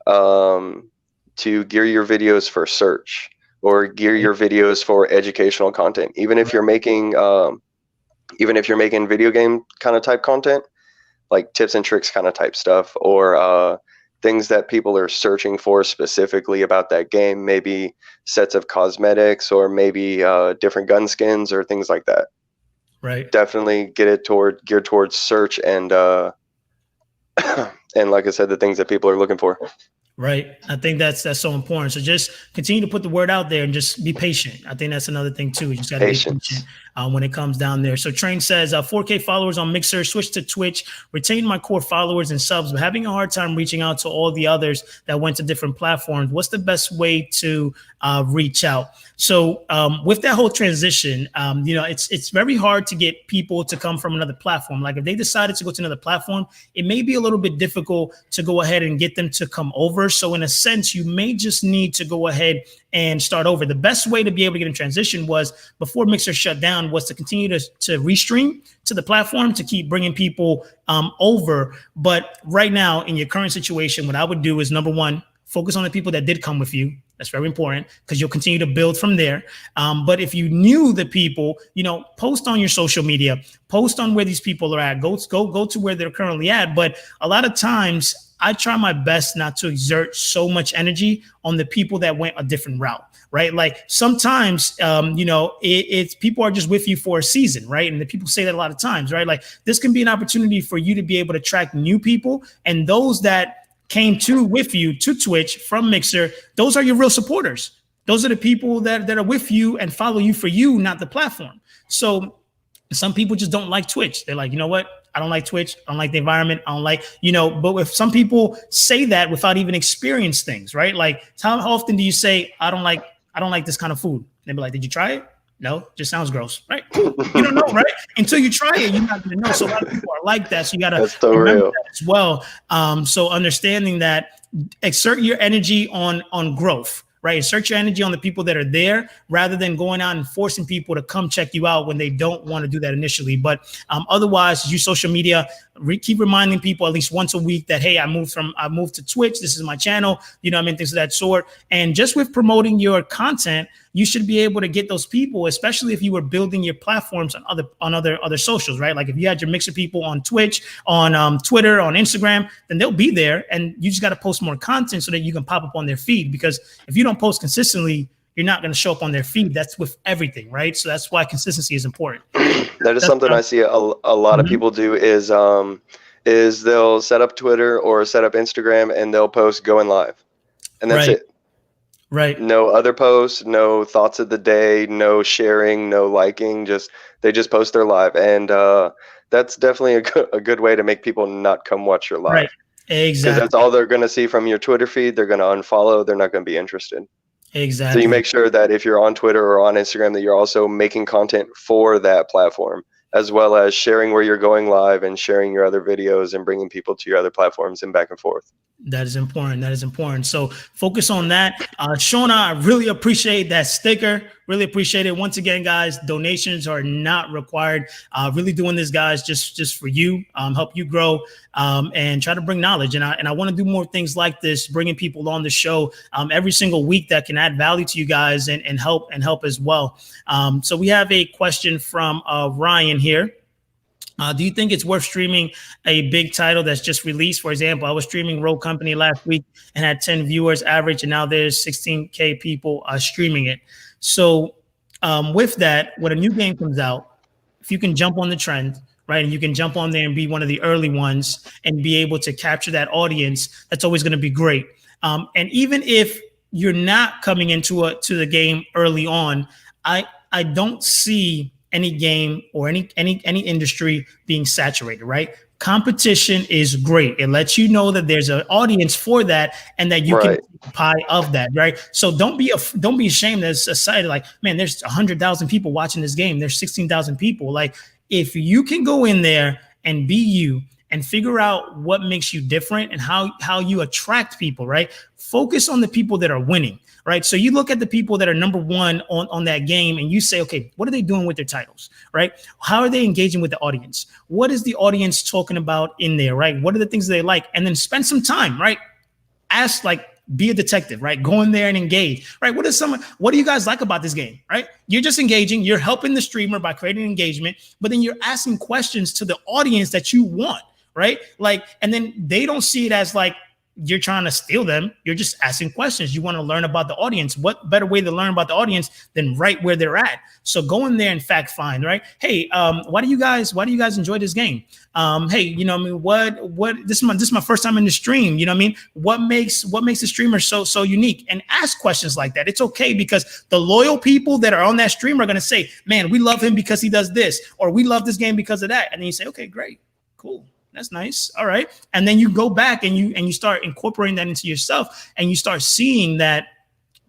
to gear your videos for search, or gear your videos for educational content. Even if you're making video game kind of type content, like tips and tricks kind of type stuff, or things that people are searching for specifically about that game, maybe sets of cosmetics, or maybe different gun skins or things like that. Right. Definitely get it geared towards search and and like I said, the things that people are looking for. Right. I think that's so important. So just continue to put the word out there and just be patient. I think that's another thing too. You just got to be patient when it comes down there. So Train says 4K followers on Mixer, switch to Twitch, retain my core followers and subs, but having a hard time reaching out to all the others that went to different platforms. What's the best way to reach out? So with that whole transition, it's very hard to get people to come from another platform. Like if they decided to go to another platform, it may be a little bit difficult to go ahead and get them to come over. So in a sense, you may just need to go ahead and start over. The best way to be able to get in transition was before Mixer shut down was to continue to restream to the platform to keep bringing people over. But right now in your current situation, what I would do is number one, focus on the people that did come with you. That's very important because you'll continue to build from there. But if you knew the people, post on your social media, post on where these people are at, go to where they're currently at. But a lot of times I try my best not to exert so much energy on the people that went a different route, right? Like sometimes, it's people are just with you for a season, right? And the people say that a lot of times, right? Like this can be an opportunity for you to be able to attract new people, and those that came with you to Twitch from Mixer, those are your real supporters. Those are the people that are with you and follow you for you, not the platform. So some people just don't like Twitch. They're like, you know what? I don't like Twitch. I don't like the environment. I don't like, but if some people say that without even experience things, right? Like how often do you say, I don't like this kind of food? They'd be like, did you try it? No, just sounds gross, right? Cool. You don't know, right? Until you try it, you're not going to know. So a lot of people are like that. So you got to remember that as well. So understanding that, exert your energy on growth, right? Insert your energy on the people that are there rather than going out and forcing people to come check you out when they don't want to do that initially. But otherwise, use social media. Keep reminding people at least once a week that, hey, I moved to Twitch. This is my channel, things of that sort. And just with promoting your content, you should be able to get those people, especially if you were building your platforms on other socials, right? Like if you had your Mixer people on Twitch, on Twitter, on Instagram, then they'll be there, and you just got to post more content so that you can pop up on their feed. Because if you don't post consistently, you're not going to show up on their feed. That's with everything, right? So that's why consistency is important. That is something I see a lot of people do is they'll set up Twitter or set up Instagram and they'll post going live, and that's it. Right. No other posts, no thoughts of the day, no sharing, no liking. They just post their live, and that's definitely a good way to make people not come watch your live. Right. Exactly. Because that's all they're going to see from your Twitter feed. They're going to unfollow. They're not going to be interested. Exactly. So you make sure that if you're on Twitter or on Instagram, that you're also making content for that platform, as well as sharing where you're going live and sharing your other videos and bringing people to your other platforms and back and forth. That is important. That is important. So focus on that. Shona, I really appreciate that sticker. Really appreciate it. Once again, guys, donations are not required. Really doing this, guys, just for you, help you grow, and try to bring knowledge. And I want to do more things like this, bringing people on the show every single week that can add value to you guys and help as well. So we have a question from Ryan here. Do you think it's worth streaming a big title that's just released? For example, I was streaming Rogue Company last week and had 10 viewers average, and now there's 16K people streaming it. So with that, when a new game comes out, if you can jump on the trend, right, and you can jump on there and be one of the early ones and be able to capture that audience, that's always going to be great. And even if you're not coming into the game early on, I don't see any game or any industry being saturated, right? Competition is great. It lets you know that there's an audience for that and that you can take a pie of that, right? So don't be ashamed as a site like, man, there's 100,000 people watching this game. There's 16,000 people. Like if you can go in there and be you and figure out what makes you different and how you attract people, right? Focus on the people that are winning, right? So you look at the people that are number one on that game and you say, okay, what are they doing with their titles, right? How are they engaging with the audience? What is the audience talking about in there, right? What are the things they like? And then spend some time, right? Ask, like, be a detective, right? Go in there and engage, right? What do you guys like about this game, right? You're just engaging. You're helping the streamer by creating engagement, but then you're asking questions to the audience that you want, right? Like, and then they don't see it as like, you're trying to steal them. You're just asking questions. You want to learn about the audience. What better way to learn about the audience than right where they're at? So go in there and fact find, right? Hey, why do you guys enjoy this game? Hey, you know, I mean, what this is my first time in the stream. You know what I mean? What makes the streamer so unique? And ask questions like that. It's okay, because the loyal people that are on that stream are going to say, man, we love him because he does this, or we love this game because of that. And then you say, okay, great, cool. That's nice. All right. And then you go back and you start incorporating that into yourself, and you start seeing that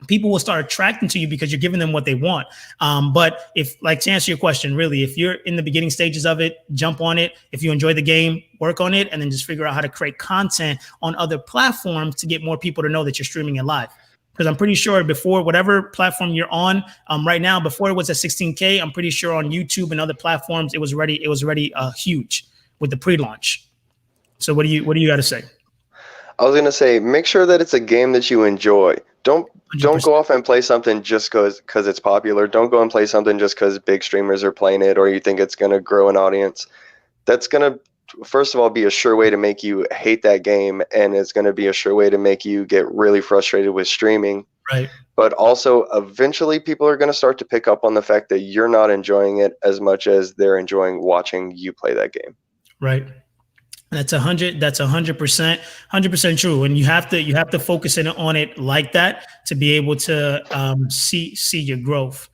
people will start attracting to you because you're giving them what they want. But if, like, to answer your question, really, if you're in the beginning stages of it, jump on it. If you enjoy the game, work on it, and then just figure out how to create content on other platforms to get more people to know that you're streaming it live. Because I'm pretty sure before, whatever platform you're on right now, before it was at 16K, I'm pretty sure on YouTube and other platforms, it was already huge with the pre-launch. So what do you got to say? I was gonna say, make sure that it's a game that you enjoy. Don't 100%. go off and play something just because it's popular. Don't go and play something just because big streamers are playing it, or you think it's gonna grow an audience. That's gonna, first of all, be a sure way to make you hate that game, and it's gonna be a sure way to make you get really frustrated with streaming. Right. But also, eventually, people are gonna start to pick up on the fact that you're not enjoying it as much as they're enjoying watching you play that game. Right. That's 100% true. And you have to focus in on it like that to be able to see your growth.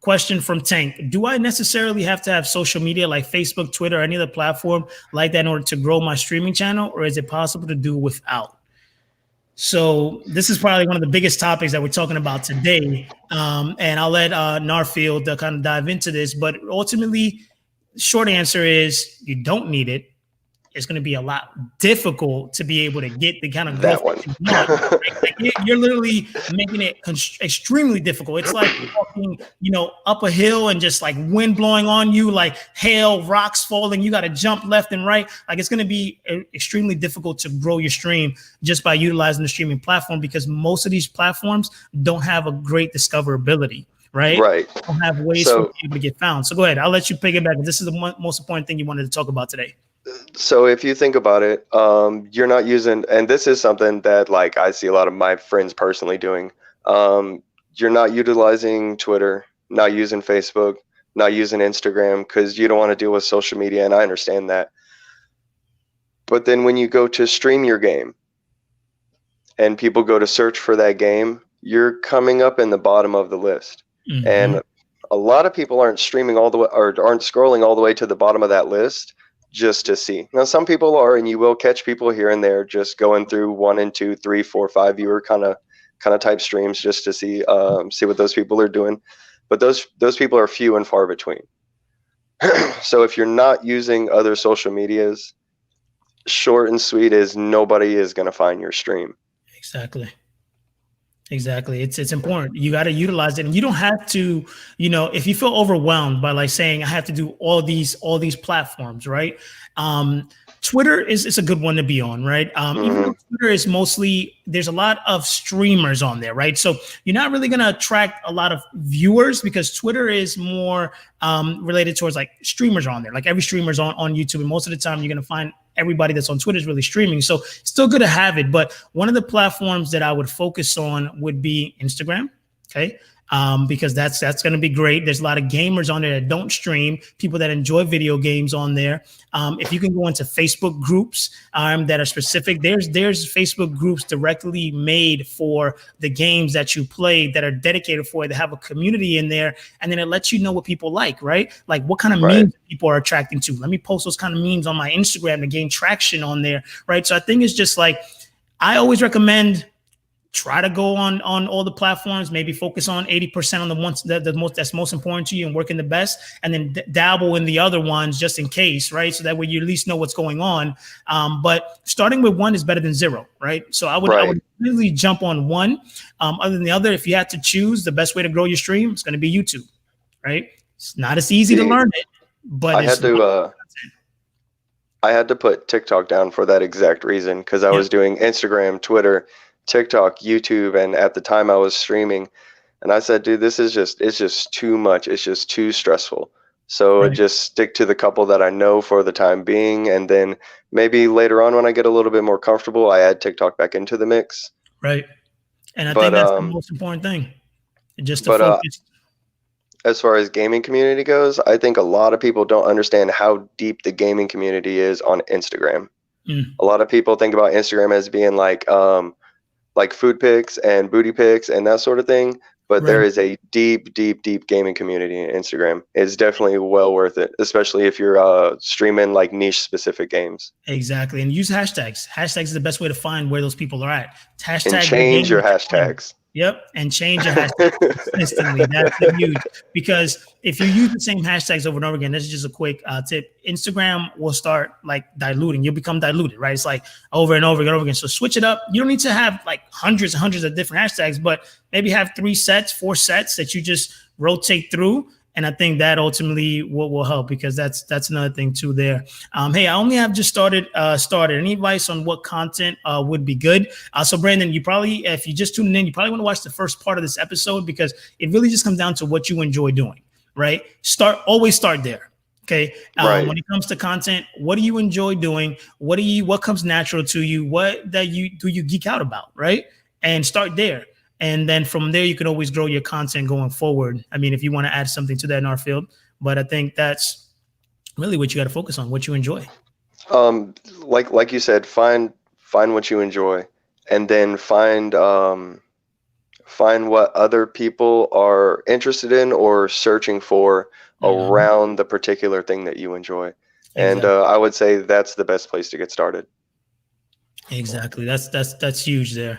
Question from Tank: do I necessarily have to have social media like Facebook, Twitter, or any other platform like that in order to grow my streaming channel, or is it possible to do without? So this is probably one of the biggest topics that we're talking about today. And I'll let Narfield kind of dive into this, but ultimately, short answer is you don't need it. It's going to be a lot difficult to be able to get the kind of growth that you want. Right? Like you're literally making it extremely difficult. It's like walking, up a hill and just like wind blowing on you, like hail, rocks falling. You got to jump left and right. Like it's going to be extremely difficult to grow your stream just by utilizing the streaming platform, because most of these platforms don't have a great discoverability. Right. Don't have ways for people to get found. So go ahead. I'll let you pick it back. This is the most important thing you wanted to talk about today. So if you think about it, you're not using, and this is something that like I see a lot of my friends personally doing. You're not utilizing Twitter, not using Facebook, not using Instagram, because you don't want to deal with social media, and I understand that. But then when you go to stream your game and people go to search for that game, you're coming up in the bottom of the list. Mm-hmm. And a lot of people aren't streaming all the way, or aren't scrolling all the way to the bottom of that list just to see. Now, some people are, and you will catch people here and there just going through 1 and 2, 3, 4, 5 viewer kind of type streams just to see what those people are doing. But those people are few and far between. So if you're not using other social medias, short and sweet is nobody is going to find your stream. Exactly. It's important. You got to utilize it, and you don't have to, if you feel overwhelmed by like saying I have to do all these platforms, right? Twitter is a good one to be on, right? Even though Twitter is mostly, there's a lot of streamers on there, right? So you're not really going to attract a lot of viewers, because Twitter is more related towards like streamers on there. Like every streamer's on YouTube, and most of the time you're going to find everybody that's on Twitter is really streaming. So it's still good to have it. But one of the platforms that I would focus on would be Instagram. Okay. Because that's going to be great. There's a lot of gamers on there that don't stream, people that enjoy video games on there. If you can go into Facebook groups that are specific, there's Facebook groups directly made for the games that you play that are dedicated for it. They have a community in there, and then it lets you know what people like, right? Like what kind of memes people are attracting to. Let me post those kind of memes on my Instagram to gain traction on there, right? So I think it's just like, I always recommend try to go on all the platforms, maybe focus on 80% on the ones that's most important to you and working the best, and then dabble in the other ones just in case, right? So that way you at least know what's going on. But starting with one is better than zero, right? So I would really jump on one. Other than the other, if you had to choose the best way to grow your stream, it's going to be YouTube, right? It's not as easy to learn it, but I had to put TikTok down for that exact reason, because I was doing Instagram, Twitter, TikTok, YouTube, and at the time I was streaming, and I said, dude, it's just too much. It's just too stressful. So Right. just stick to the couple that I know for the time being, and then maybe later on when I get a little bit more comfortable, I add TikTok back into the mix. Right. And I But think that's the most important thing, just to but focus. as far as gaming community goes, I think a lot of people don't understand how deep the gaming community is on Instagram. Mm, A lot of people think about Instagram as being like food pics and booty pics and that sort of thing. But there right. is a deep, deep, deep gaming community in Instagram. It's definitely well worth it, especially if you're streaming like niche specific games. Exactly. And use hashtags. Hashtags is the best way to find where those people are at. And Hashtag the change game your that you're playing. hashtags. Yep. And change your hashtags consistently. That's the huge, because if you use the same hashtags over and over again, this is just a quick tip. Instagram will start like diluting. You'll become diluted, right? It's like over and over and over again. So switch it up. You don't need to have like hundreds and hundreds of different hashtags, but maybe have 3 sets, 4 sets that you just rotate through. And I think that ultimately will help, because that's another thing too there. Hey, I only have just started. Any advice on what content would be good? So Brandon, you probably, if you just tuned in, you probably want to watch the first part of this episode, because it really just comes down to what you enjoy doing, right? Always start there. Okay. Right. When it comes to content, what do you enjoy doing? What comes natural to you? What that you geek out about, right? And start there. And then from there, you can always grow your content going forward. I mean, if you want to add something to that in our field, but I think that's really what you got to focus on, what you enjoy. Like you said, find what you enjoy, and then find what other people are interested in or searching for around the particular thing that you enjoy. And Exactly. I would say that's the best place to get started. Exactly. That's huge there.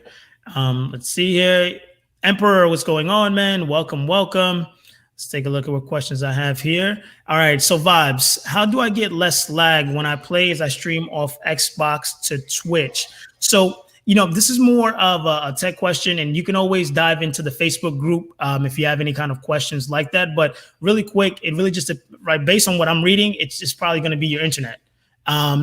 Let's see here. Emperor, what's going on, man? Welcome, welcome. Let's take a look at what questions I have here. All right. So vibes, how do I get less lag when I play as I stream off Xbox to Twitch? So, this is more of a tech question, and you can always dive into the Facebook group if you have any kind of questions like that. But really quick, it really just, right, based on what I'm reading, it's just probably going to be your internet.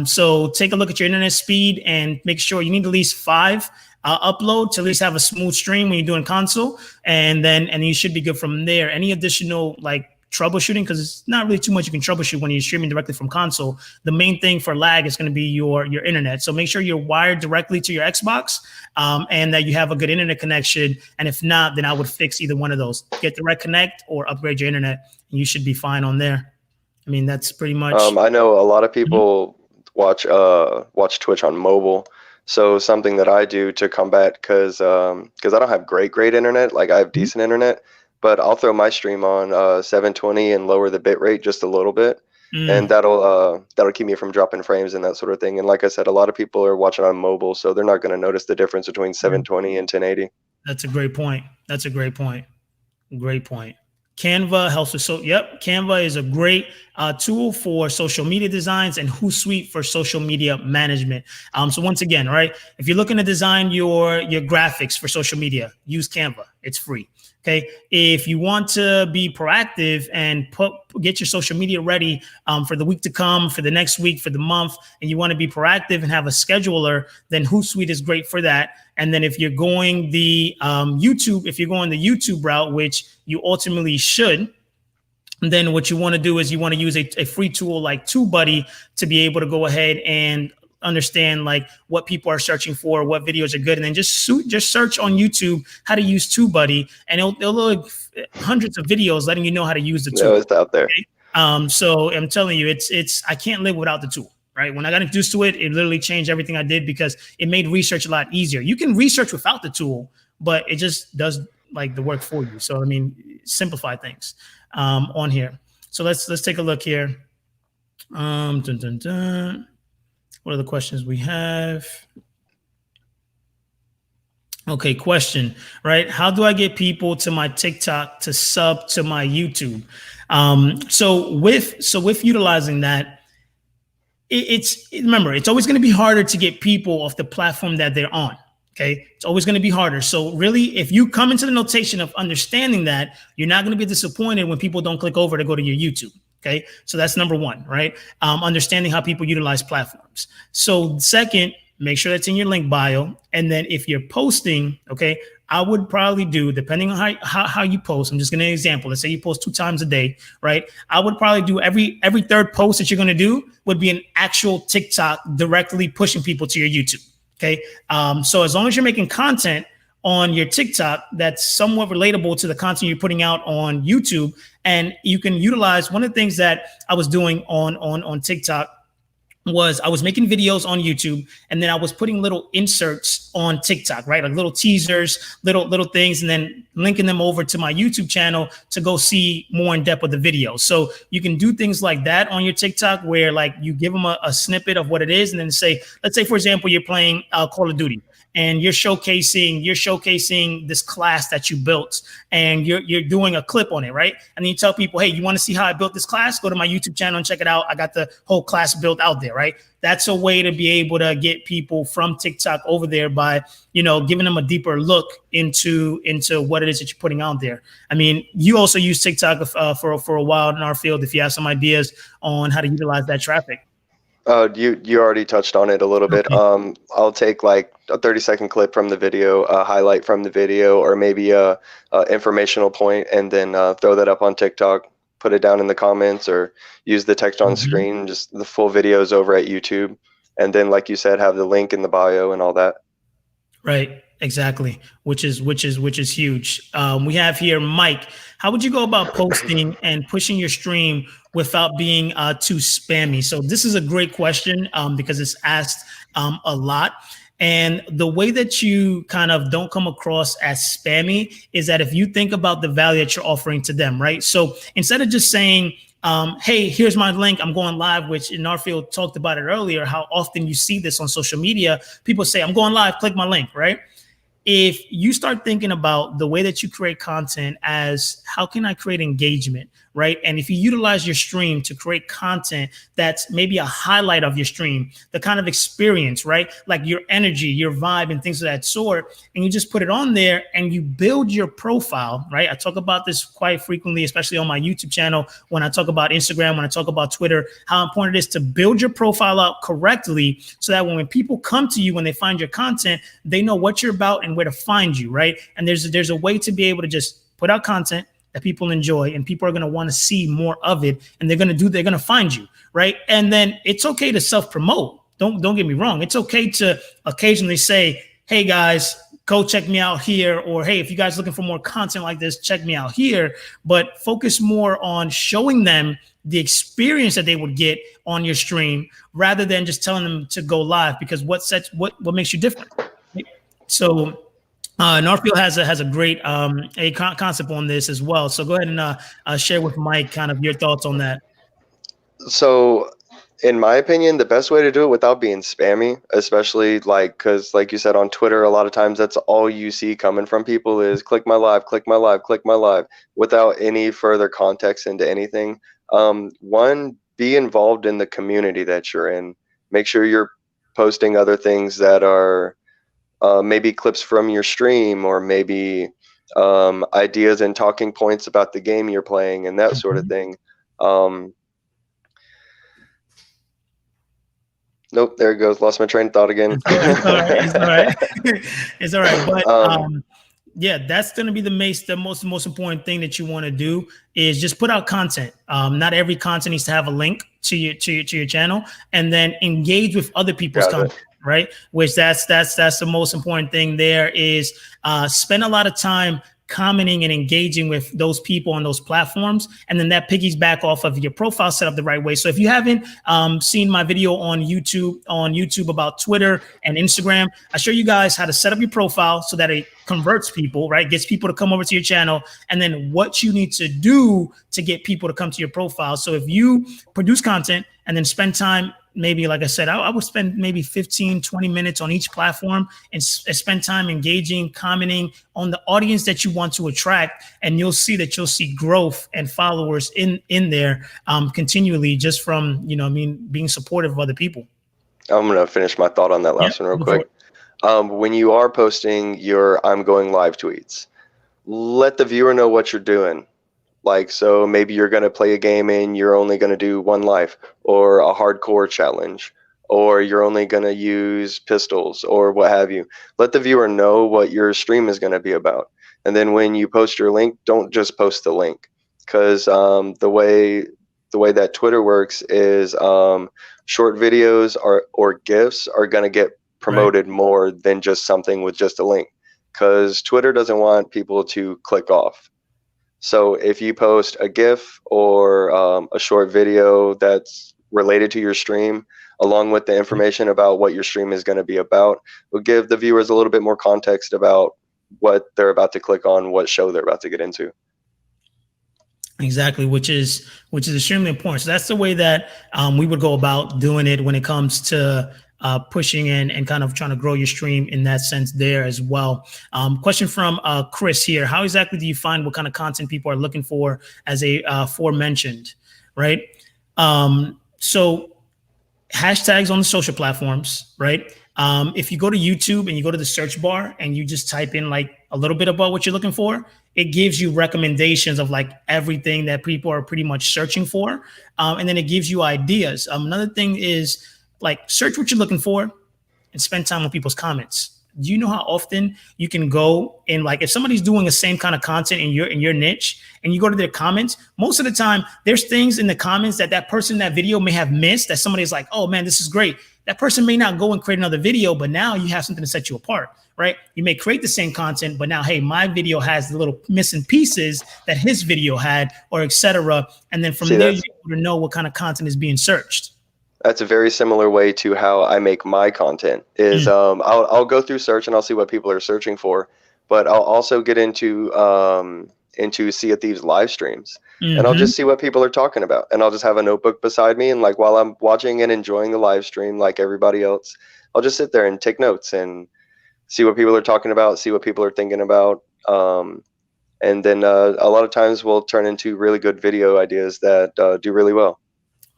So take a look at your internet speed and make sure you need at least 5 upload to at least have a smooth stream when you're doing console, and you should be good from there. Any additional like troubleshooting, because it's not really too much you can troubleshoot when you're streaming directly from console. The main thing for lag is going to be your internet. So make sure you're wired directly to your Xbox and that you have a good internet connection. And if not, then I would fix either one of those. Get direct connect or upgrade your internet, and you should be fine on there. I mean, that's pretty much. I know a lot of people watch Twitch on mobile. So something that I do to combat, because I don't have great internet, like I have decent internet, but I'll throw my stream on 720 and lower the bit rate just a little bit, and that'll keep me from dropping frames and that sort of thing. And like I said, a lot of people are watching on mobile, so they're not going to notice the difference between 720 and 1080. That's a great point. That's a great point. Great point. Canva helps with Canva is a great tool for social media designs, and Hootsuite for social media management. So once again, right, if you're looking to design your graphics for social media, use Canva. It's free. Okay. If you want to be proactive and get your social media ready for the week to come, for the next week, for the month, and you want to be proactive and have a scheduler, then Hootsuite is great for that. And then if you're going the YouTube route, which you ultimately should, then what you want to do is you want to use a free tool like TubeBuddy to be able to go ahead and understand like what people are searching for, what videos are good, and then just search on YouTube how to use TubeBuddy, and it'll look hundreds of videos letting you know how to use the tool. No, it's out there. Okay? So I'm telling you, it's I can't live without the tool. Right. When I got introduced to it, it literally changed everything I did, because it made research a lot easier. You can research without the tool, but it just does like the work for you. So, I mean, simplify things on here. So let's take a look here. What are the questions we have? Okay, question, right? How do I get people to my TikTok to sub to my YouTube? So with utilizing that, remember, it's always going to be harder to get people off the platform that they're on. Okay. It's always going to be harder. So really, if you come into the notation of understanding that, you're not going to be disappointed when people don't click over to go to your YouTube. Okay. So that's number one, right? Understanding how people utilize platforms. So second, make sure that's in your link bio. And then if you're posting, okay, I would probably do, depending on how you post, I'm just gonna example. Let's say you post 2 times a day, right? I would probably do every third post that you're gonna do would be an actual TikTok directly pushing people to your YouTube. Okay. So as long as you're making content on your TikTok that's somewhat relatable to the content you're putting out on YouTube, and you can utilize one of the things that I was doing on TikTok was I was making videos on YouTube, and then I was putting little inserts on TikTok, right? Like little teasers, little things, and then linking them over to my YouTube channel to go see more in depth of the video. So you can do things like that on your TikTok, where like you give them a snippet of what it is, and then say, let's say for example, you're playing Call of Duty, and you're showcasing this class that you built, and you're doing a clip on it, right? And then you tell people, hey, you want to see how I built this class? Go to my YouTube channel and check it out. I got the whole class built out there, right? That's a way to be able to get people from TikTok over there by, giving them a deeper look into what it is that you're putting out there. I mean, you also use TikTok for a while in our field. If you have some ideas on how to utilize that traffic. You already touched on it a little bit. I'll take like a 30-second clip from the video, a highlight from the video, or maybe a informational point, and then throw that up on TikTok, put it down in the comments, or use the text on screen. Just the full videos over at YouTube, and then, like you said, have the link in the bio and all that. Right. Exactly. Which is huge. We have here, Mike. How would you go about posting and pushing your stream without being too spammy? So this is a great question because it's asked a lot. And the way that you kind of don't come across as spammy is that if you think about the value that you're offering to them, right? So instead of just saying, hey, here's my link, I'm going live, which in our field talked about it earlier, how often you see this on social media. People say, I'm going live, click my link, right? If you start thinking about the way that you create content as how can I create engagement, right? And if you utilize your stream to create content that's maybe a highlight of your stream, the kind of experience, right? Like your energy, your vibe, and things of that sort, and you just put it on there and you build your profile, right? I talk about this quite frequently, especially on my YouTube channel, when I talk about Instagram, when I talk about Twitter, how important it is to build your profile out correctly so that when people come to you, when they find your content, they know what you're about and where to find you, right? And there's a way to be able to just put out content that people enjoy, and people are going to want to see more of it, and they're going to find you, right? And then it's okay to self-promote. Don't get me wrong. It's okay to occasionally say, hey guys, go check me out here, or hey, if you guys are looking for more content like this, check me out here. But focus more on showing them the experience that they would get on your stream rather than just telling them to go live, because what makes you different, right? So Northfield has a great concept on this as well. So go ahead and share with Mike kind of your thoughts on that. So, in my opinion, the best way to do it without being spammy, especially because like you said on Twitter, a lot of times that's all you see coming from people is click my live, click my live, click my live, without any further context into anything. One, be involved in the community that you're in. Make sure you're posting other things that are maybe clips from your stream, or maybe ideas and talking points about the game you're playing and that sort of thing. Nope, there it goes. Lost my train of thought again. It's all right. It's all right. But yeah, that's going to be the most important thing that you want to do is just put out content. Not every content needs to have a link to your channel, and then engage with other people's content. Right, which that's the most important thing. There is spend a lot of time commenting and engaging with those people on those platforms, and then that piggies back off of your profile set up the right way. So if you haven't seen my video on YouTube about Twitter and Instagram, I show you guys how to set up your profile so that it converts people, right? Gets people to come over to your channel, and then what you need to do to get people to come to your profile. So if you produce content and then spend time, maybe, like I said, I would spend maybe 15, 20 minutes on each platform and spend time engaging, commenting on the audience that you want to attract. And you'll see growth and followers in there continually just from, being supportive of other people. I'm going to finish my thought on that last one real quick. When you are posting your I'm going live tweets, let the viewer know what you're doing. So maybe you're going to play a game and you're only going to do one life, or a hardcore challenge, or you're only going to use pistols or what have you. Let the viewer know what your stream is going to be about. And then when you post your link, don't just post the link, because the way that Twitter works is short videos or GIFs are going to get promoted more than just something with just a link, because Twitter doesn't want people to click off. So if you post a GIF or a short video that's related to your stream, along with the information about what your stream is going to be about, will give the viewers a little bit more context about what they're about to click on, what show they're about to get into. Exactly, which is extremely important. So that's the way that we would go about doing it when it comes to pushing in and kind of trying to grow your stream in that sense there as well. Question from Chris here: how exactly do you find what kind of content people are looking for, as a aforementioned, right? So hashtags on the social platforms, right? If you go to YouTube and you go to the search bar and you just type in like a little bit about what you're looking for, it gives you recommendations of like everything that people are pretty much searching for. And then it gives you ideas. Another thing is like search what you're looking for and spend time on people's comments. Do you know how often you can go and like, if somebody's doing the same kind of content in your niche and you go to their comments, most of the time there's things in the comments that person in that video may have missed, that somebody's like, oh man, this is great. That person may not go and create another video, but now you have something to set you apart, right? You may create the same content, but now, hey, my video has the little missing pieces that his video had, or etc. And then from there, you're able to know what kind of content is being searched. That's a very similar way to how I make my content. Is I'll go through search and I'll see what people are searching for, but I'll also get into Sea of Thieves live streams, and I'll just see what people are talking about, and I'll just have a notebook beside me, and like while I'm watching and enjoying the live stream, like everybody else, I'll just sit there and take notes and see what people are talking about, see what people are thinking about, and then a lot of times will turn into really good video ideas that do really well.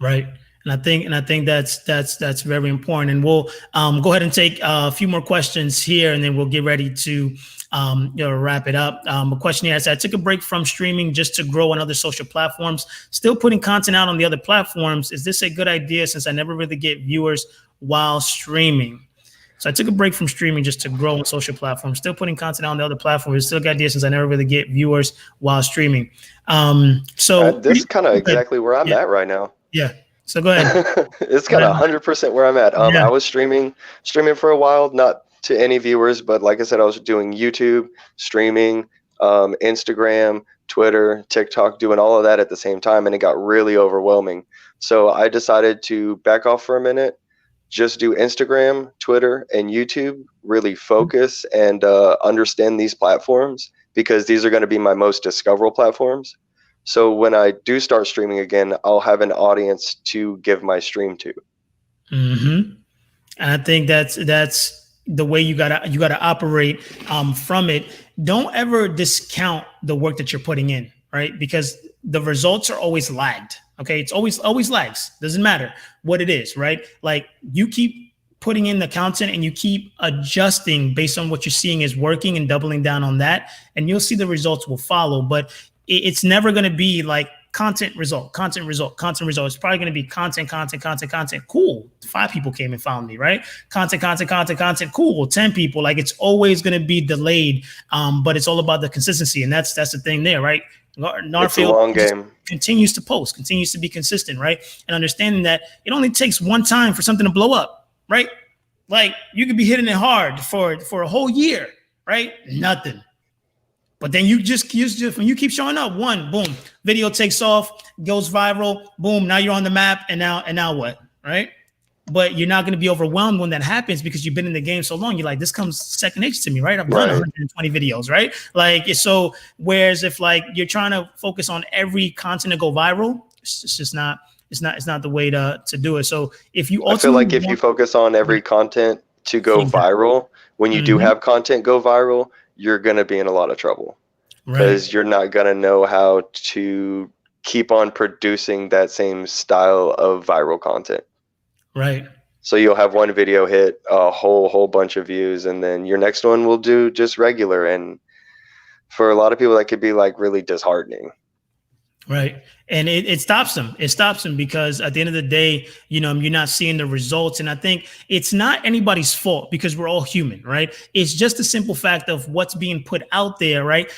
Right. And I think that's very important. And we'll go ahead and take a few more questions here, and then we'll get ready to wrap it up. A question here: I took a break from streaming just to grow on other social platforms. Still putting content out on the other platforms. Is this a good idea since I never really get viewers while streaming? So I took a break from streaming just to grow on social platforms. Still putting content out on the other platforms. Still a good idea since I never really get viewers while streaming. So this is kind of exactly where I'm at right now. Yeah. So go ahead. It's kind of 100% where I'm at. I was streaming for a while, not to any viewers, but like I said, I was doing YouTube, streaming, Instagram, Twitter, TikTok, doing all of that at the same time, and it got really overwhelming. So I decided to back off for a minute, just do Instagram, Twitter, and YouTube, really focus and understand these platforms, because these are going to be my most discoverable platforms. So when I do start streaming again, I'll have an audience to give my stream to. And I think that's the way you gotta operate from it. Don't ever discount the work that you're putting in, right? Because the results are always lagged. Okay, it's always lags. Doesn't matter what it is, right? Like you keep putting in the content and you keep adjusting based on what you're seeing is working and doubling down on that, and you'll see the results will follow. But it's never going to be like content result. It's probably going to be content. Cool. 5 people came and found me, right? Content. Cool. 10 people. Like it's always going to be delayed. But it's all about the consistency. And that's the thing there, right? It's a long game. Continues to post, continues to be consistent, right? And understanding that it only takes one time for something to blow up, right? Like you could be hitting it hard for a whole year, right? Nothing. But then you just when you keep showing up, boom, video takes off, goes viral, boom, now you're on the map, and now what, right? But you're not going to be overwhelmed when that happens because you've been in the game so long. You're like, this comes second nature to me, right? I've done 120 videos, right? Like, so whereas if like you're trying to focus on every content to go viral, it's just not. It's not the way to do it. So if you, I feel like if you focus on every content to go viral, when you do have content go viral, you're going to be in a lot of trouble, because you're not going to know how to keep on producing that same style of viral content. Right. So you'll have one video hit a whole bunch of views, and then your next one will do just regular. And for a lot of people, that could be like really disheartening. Right. And it stops them. It stops them because at the end of the day, you're not seeing the results. And I think it's not anybody's fault because we're all human, right? It's just the simple fact of what's being put out there, right?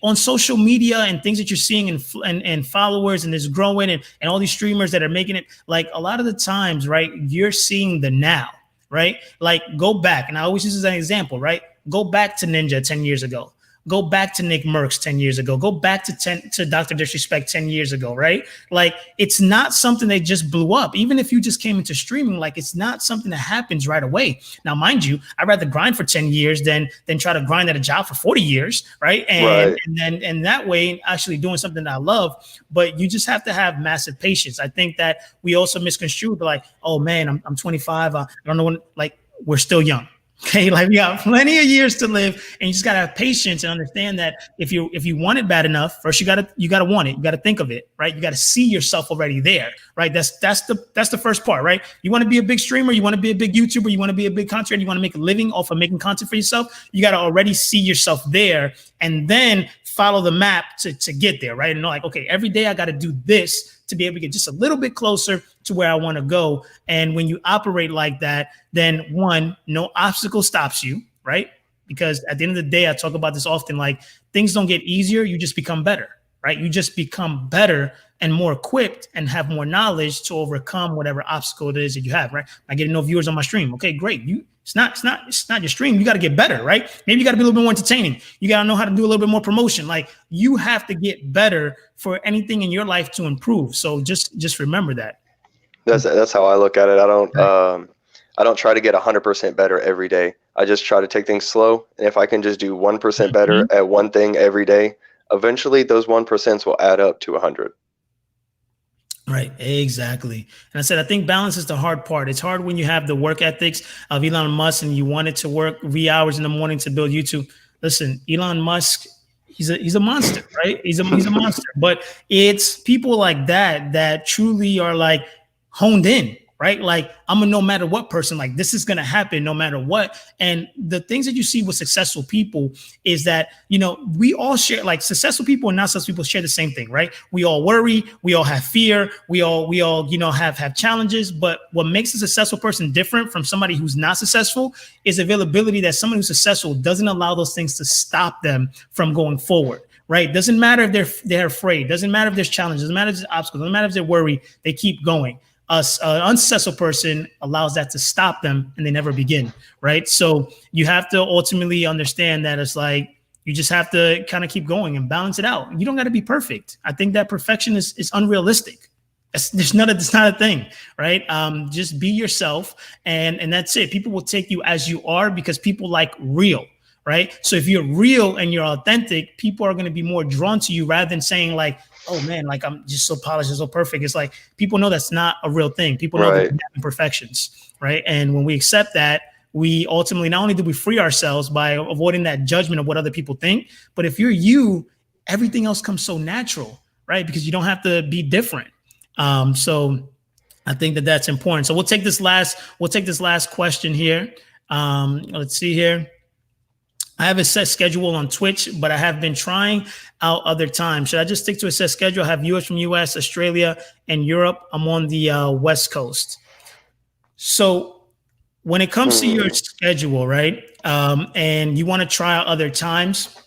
On social media and things that you're seeing and followers and is growing and all these streamers that are making it, like a lot of the times, right? You're seeing the now, right? Like go back. And I always use this as an example, right? Go back to Ninja 10 years ago. Go back to Nick Merckx 10 years ago. Go back to Dr. Disrespect 10 years ago, right? Like it's not something that just blew up. Even if you just came into streaming, like it's not something that happens right away. Now, mind you, I'd rather grind for 10 years than try to grind at a job for 40 years, right? And that way actually doing something that I love, but you just have to have massive patience. I think that we also misconstrued like, oh man, I'm 25. I don't know when, like we're still young. Okay, like we got plenty of years to live, and you just gotta have patience and understand that if you want it bad enough, first you gotta want it. You gotta think of it, right? You gotta see yourself already there, right? That's the first part, right? You want to be a big streamer, you want to be a big YouTuber, you want to be a big content, you want to make a living off of making content for yourself. You gotta already see yourself there, and then follow the map to get there, right? And know like, okay, every day I gotta do this to be able to get just a little bit closer to where I want to go. And when you operate like that, then one, no obstacle stops you, right? Because at the end of the day, I talk about this often, like things don't get easier, you just become better, right? You just become better and more equipped and have more knowledge to overcome whatever obstacle it is that you have, right? I get no viewers on my stream. Okay, great. It's not your stream. You got to get better, right? Maybe you got to be a little bit more entertaining. You got to know how to do a little bit more promotion. Like you have to get better for anything in your life to improve. So just remember that. That's how I look at it. I don't try to get 100% better every day. I just try to take things slow. And if I can just do 1% better at one thing every day, eventually those 1% will add up to 100. Right, exactly. And I said, I think balance is the hard part. It's hard when you have the work ethics of Elon Musk and you wanted to work V hours in the morning to build YouTube. Listen, Elon Musk, he's a monster, right? He's a monster. But it's people like that truly are like honed in, right? Like I'm a no matter what person, like this is going to happen no matter what. And the things that you see with successful people is that, we all share, like successful people and not successful people share the same thing, right? We all worry, we all have fear, we all, have challenges. But what makes a successful person different from somebody who's not successful is availability that someone who's successful doesn't allow those things to stop them from going forward. Right. Doesn't matter if they're afraid. Doesn't matter if there's challenges. Doesn't matter if there's obstacles. Doesn't matter if they're worried. They keep going. An unsuccessful person allows that to stop them and they never begin. Right. So you have to ultimately understand that it's like you just have to kind of keep going and balance it out. You don't got to be perfect. I think that perfection is unrealistic. It's not a thing, right? Just be yourself and that's it. People will take you as you are because people like real. Right. So if you're real and you're authentic, people are going to be more drawn to you rather than saying like, oh man, like I'm just so polished and so perfect. It's like people know that's not a real thing. People know that we have imperfections. Right. And when we accept that, we ultimately not only do we free ourselves by avoiding that judgment of what other people think, but if you're you, everything else comes so natural, right? Because you don't have to be different. So I think that that's important. So we'll take this last question here. Let's see here. I have a set schedule on Twitch, but I have been trying out other times. Should I just stick to a set schedule? I have viewers from US, Australia, and Europe. I'm on the West Coast. So when it comes to your schedule, right, and you want to try out other times,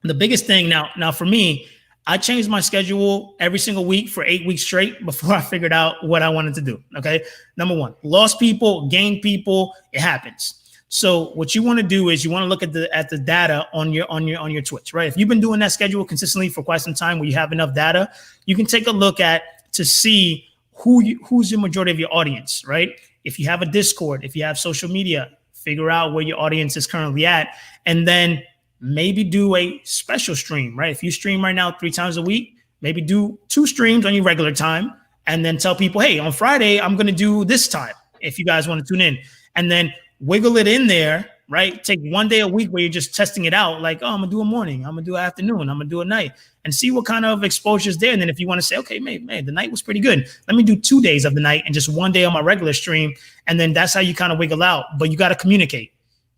the biggest thing now for me, I changed my schedule every single week for 8 weeks straight before I figured out what I wanted to do. Okay, number one, lost people, gained people, it happens. So what you want to do is you want to look at the data on your Twitch, right? If you've been doing that schedule consistently for quite some time where you have enough data, you can take a look at to see who's the majority of your audience, right? If you have a Discord, if you have social media, figure out where your audience is currently at, and then maybe do a special stream, right? If you stream right now 3 times a week, maybe do 2 streams on your regular time, and then tell people, hey, on Friday, I'm going to do this time if you guys want to tune in, and then wiggle it in there, right? Take 1 day a week where you're just testing it out. Like, oh, I'm gonna do a morning, I'm gonna do an afternoon, I'm gonna do a night, and see what kind of exposure is there. And then if you want to say, okay, man, the night was pretty good, let me do 2 days of the night and just 1 day on my regular stream. And then that's how you kind of wiggle out. But you got to communicate.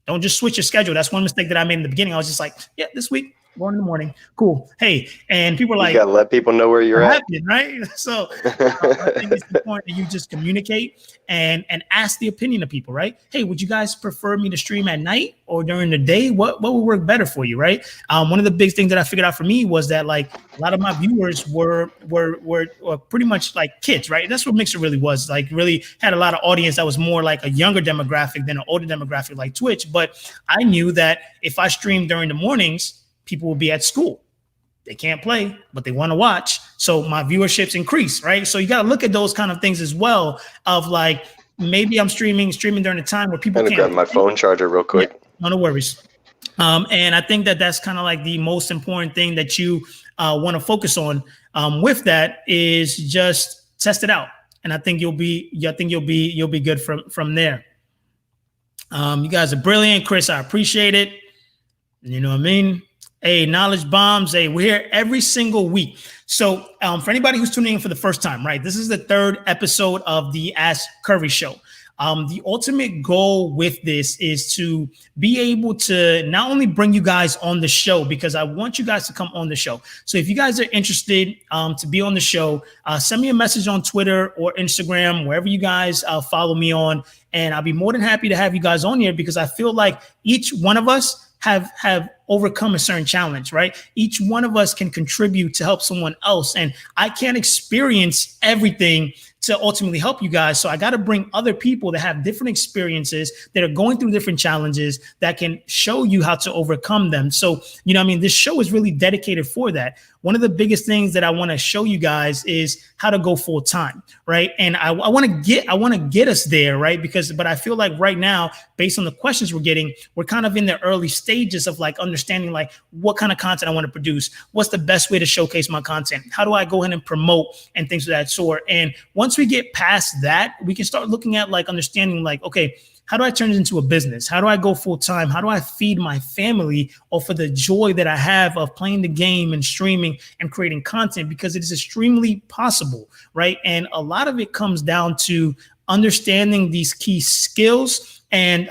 Don't just switch your schedule. That's one mistake that I made in the beginning. I was just like, yeah, this week 1 in the morning. Cool. Hey, and people are You like, gotta let people know where you're what at. happened, right? So I think it's important that you just communicate and ask the opinion of people, right? Hey, would you guys prefer me to stream at night or during the day? What would work better for you, right? One of the big things that I figured out for me was that like a lot of my viewers were pretty much like kids, right? That's what Mixer really was. Like really had a lot of audience that was more like a younger demographic than an older demographic like Twitch. But I knew that if I streamed during the mornings, people will be at school. They can't play, but they want to watch. So my viewerships increase, right? So you got to look at those kind of things as well of like, maybe I'm streaming during a time where people I'm gonna can't grab my play. phone charger real quick. Yeah, no worries. And I think that that's kind of like the most important thing that you want to focus on with that is just test it out. And I think you'll be good from there. You guys are brilliant, Chris. I appreciate it. You know what I mean? Hey, knowledge bombs. Hey, we're here every single week. So for anybody who's tuning in for the first time, right? This is the 3rd episode of the Ask Curry Show. The ultimate goal with this is to be able to not only bring you guys on the show, because I want you guys to come on the show. So if you guys are interested to be on the show, send me a message on Twitter or Instagram, wherever you guys follow me on. And I'll be more than happy to have you guys on here because I feel like each one of us have overcome a certain challenge, right? Each one of us can contribute to help someone else. And I can't experience everything to ultimately help you guys. So I got to bring other people that have different experiences, that are going through different challenges, that can show you how to overcome them. So, you know, I mean, this show is really dedicated for that. One of the biggest things that I want to show you guys is how to go full time, right? And I want to get us there, right? But I feel like right now, based on the questions we're getting, we're kind of in the early stages of like understanding like what kind of content I want to produce, what's the best way to showcase my content, how do I go ahead and promote and things of that sort. And once we get past that, we can start looking at like understanding like, okay, how do I turn it into a business? How do I go full time? How do I feed my family off of the joy that I have of playing the game and streaming and creating content? Because it is extremely possible, right? And a lot of it comes down to understanding these key skills. And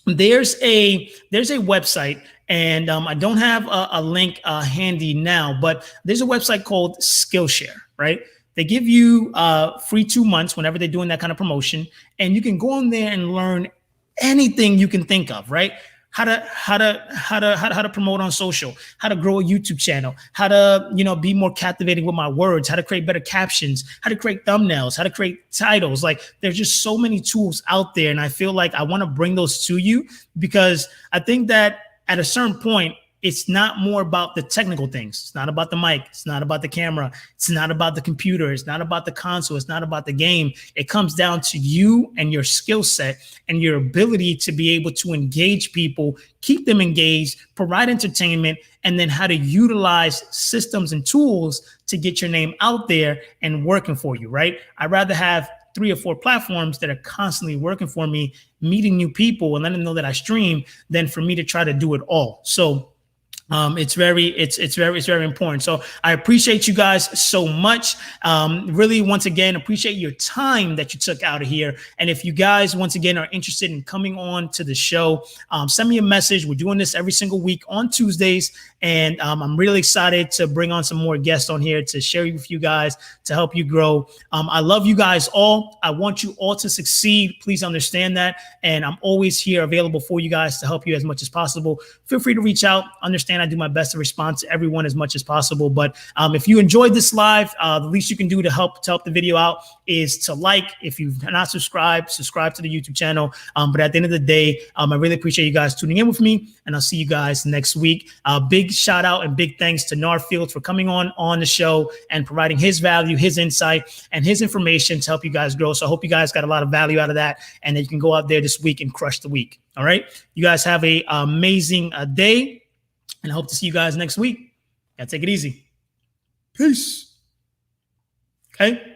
there's a website, and I don't have a link handy now, but there's a website called Skillshare, right? They give you free 2 months whenever they're doing that kind of promotion, and you can go on there and learn anything you can think of, right? How to promote on social, how to grow a YouTube channel, how to, you know, be more captivating with my words, how to create better captions, how to create thumbnails, how to create titles. Like there's just so many tools out there. And I feel like I want to bring those to you because I think that at a certain point, it's not more about the technical things. It's not about the mic. It's not about the camera. It's not about the computer. It's not about the console. It's not about the game. It comes down to you and your skill set and your ability to be able to engage people, keep them engaged, provide entertainment, and then how to utilize systems and tools to get your name out there and working for you, right? I'd rather have 3 or 4 platforms that are constantly working for me, meeting new people and letting them know that I stream than for me to try to do it all. So it's very important. So I appreciate you guys so much. Really, once again, appreciate your time that you took out of here. And if you guys, once again, are interested in coming on to the show, send me a message. We're doing this every single week on Tuesdays. And I'm really excited to bring on some more guests on here to share with you guys, to help you grow. I love you guys all. I want you all to succeed. Please understand that. And I'm always here available for you guys to help you as much as possible. Feel free to reach out. Understand I do my best to respond to everyone as much as possible. But if you enjoyed this live, the least you can do to help the video out is to like. If you've not subscribed, subscribe to the YouTube channel. But at the end of the day, I really appreciate you guys tuning in with me, and I'll see you guys next week. Big shout out and big thanks to Narfield for coming on the show and providing his value, his insight, and his information to help you guys grow. So I hope you guys got a lot of value out of that, and that you can go out there this week and crush the week. All right. You guys have a amazing day. And I hope to see you guys next week. Yeah, take it easy. Peace. Okay.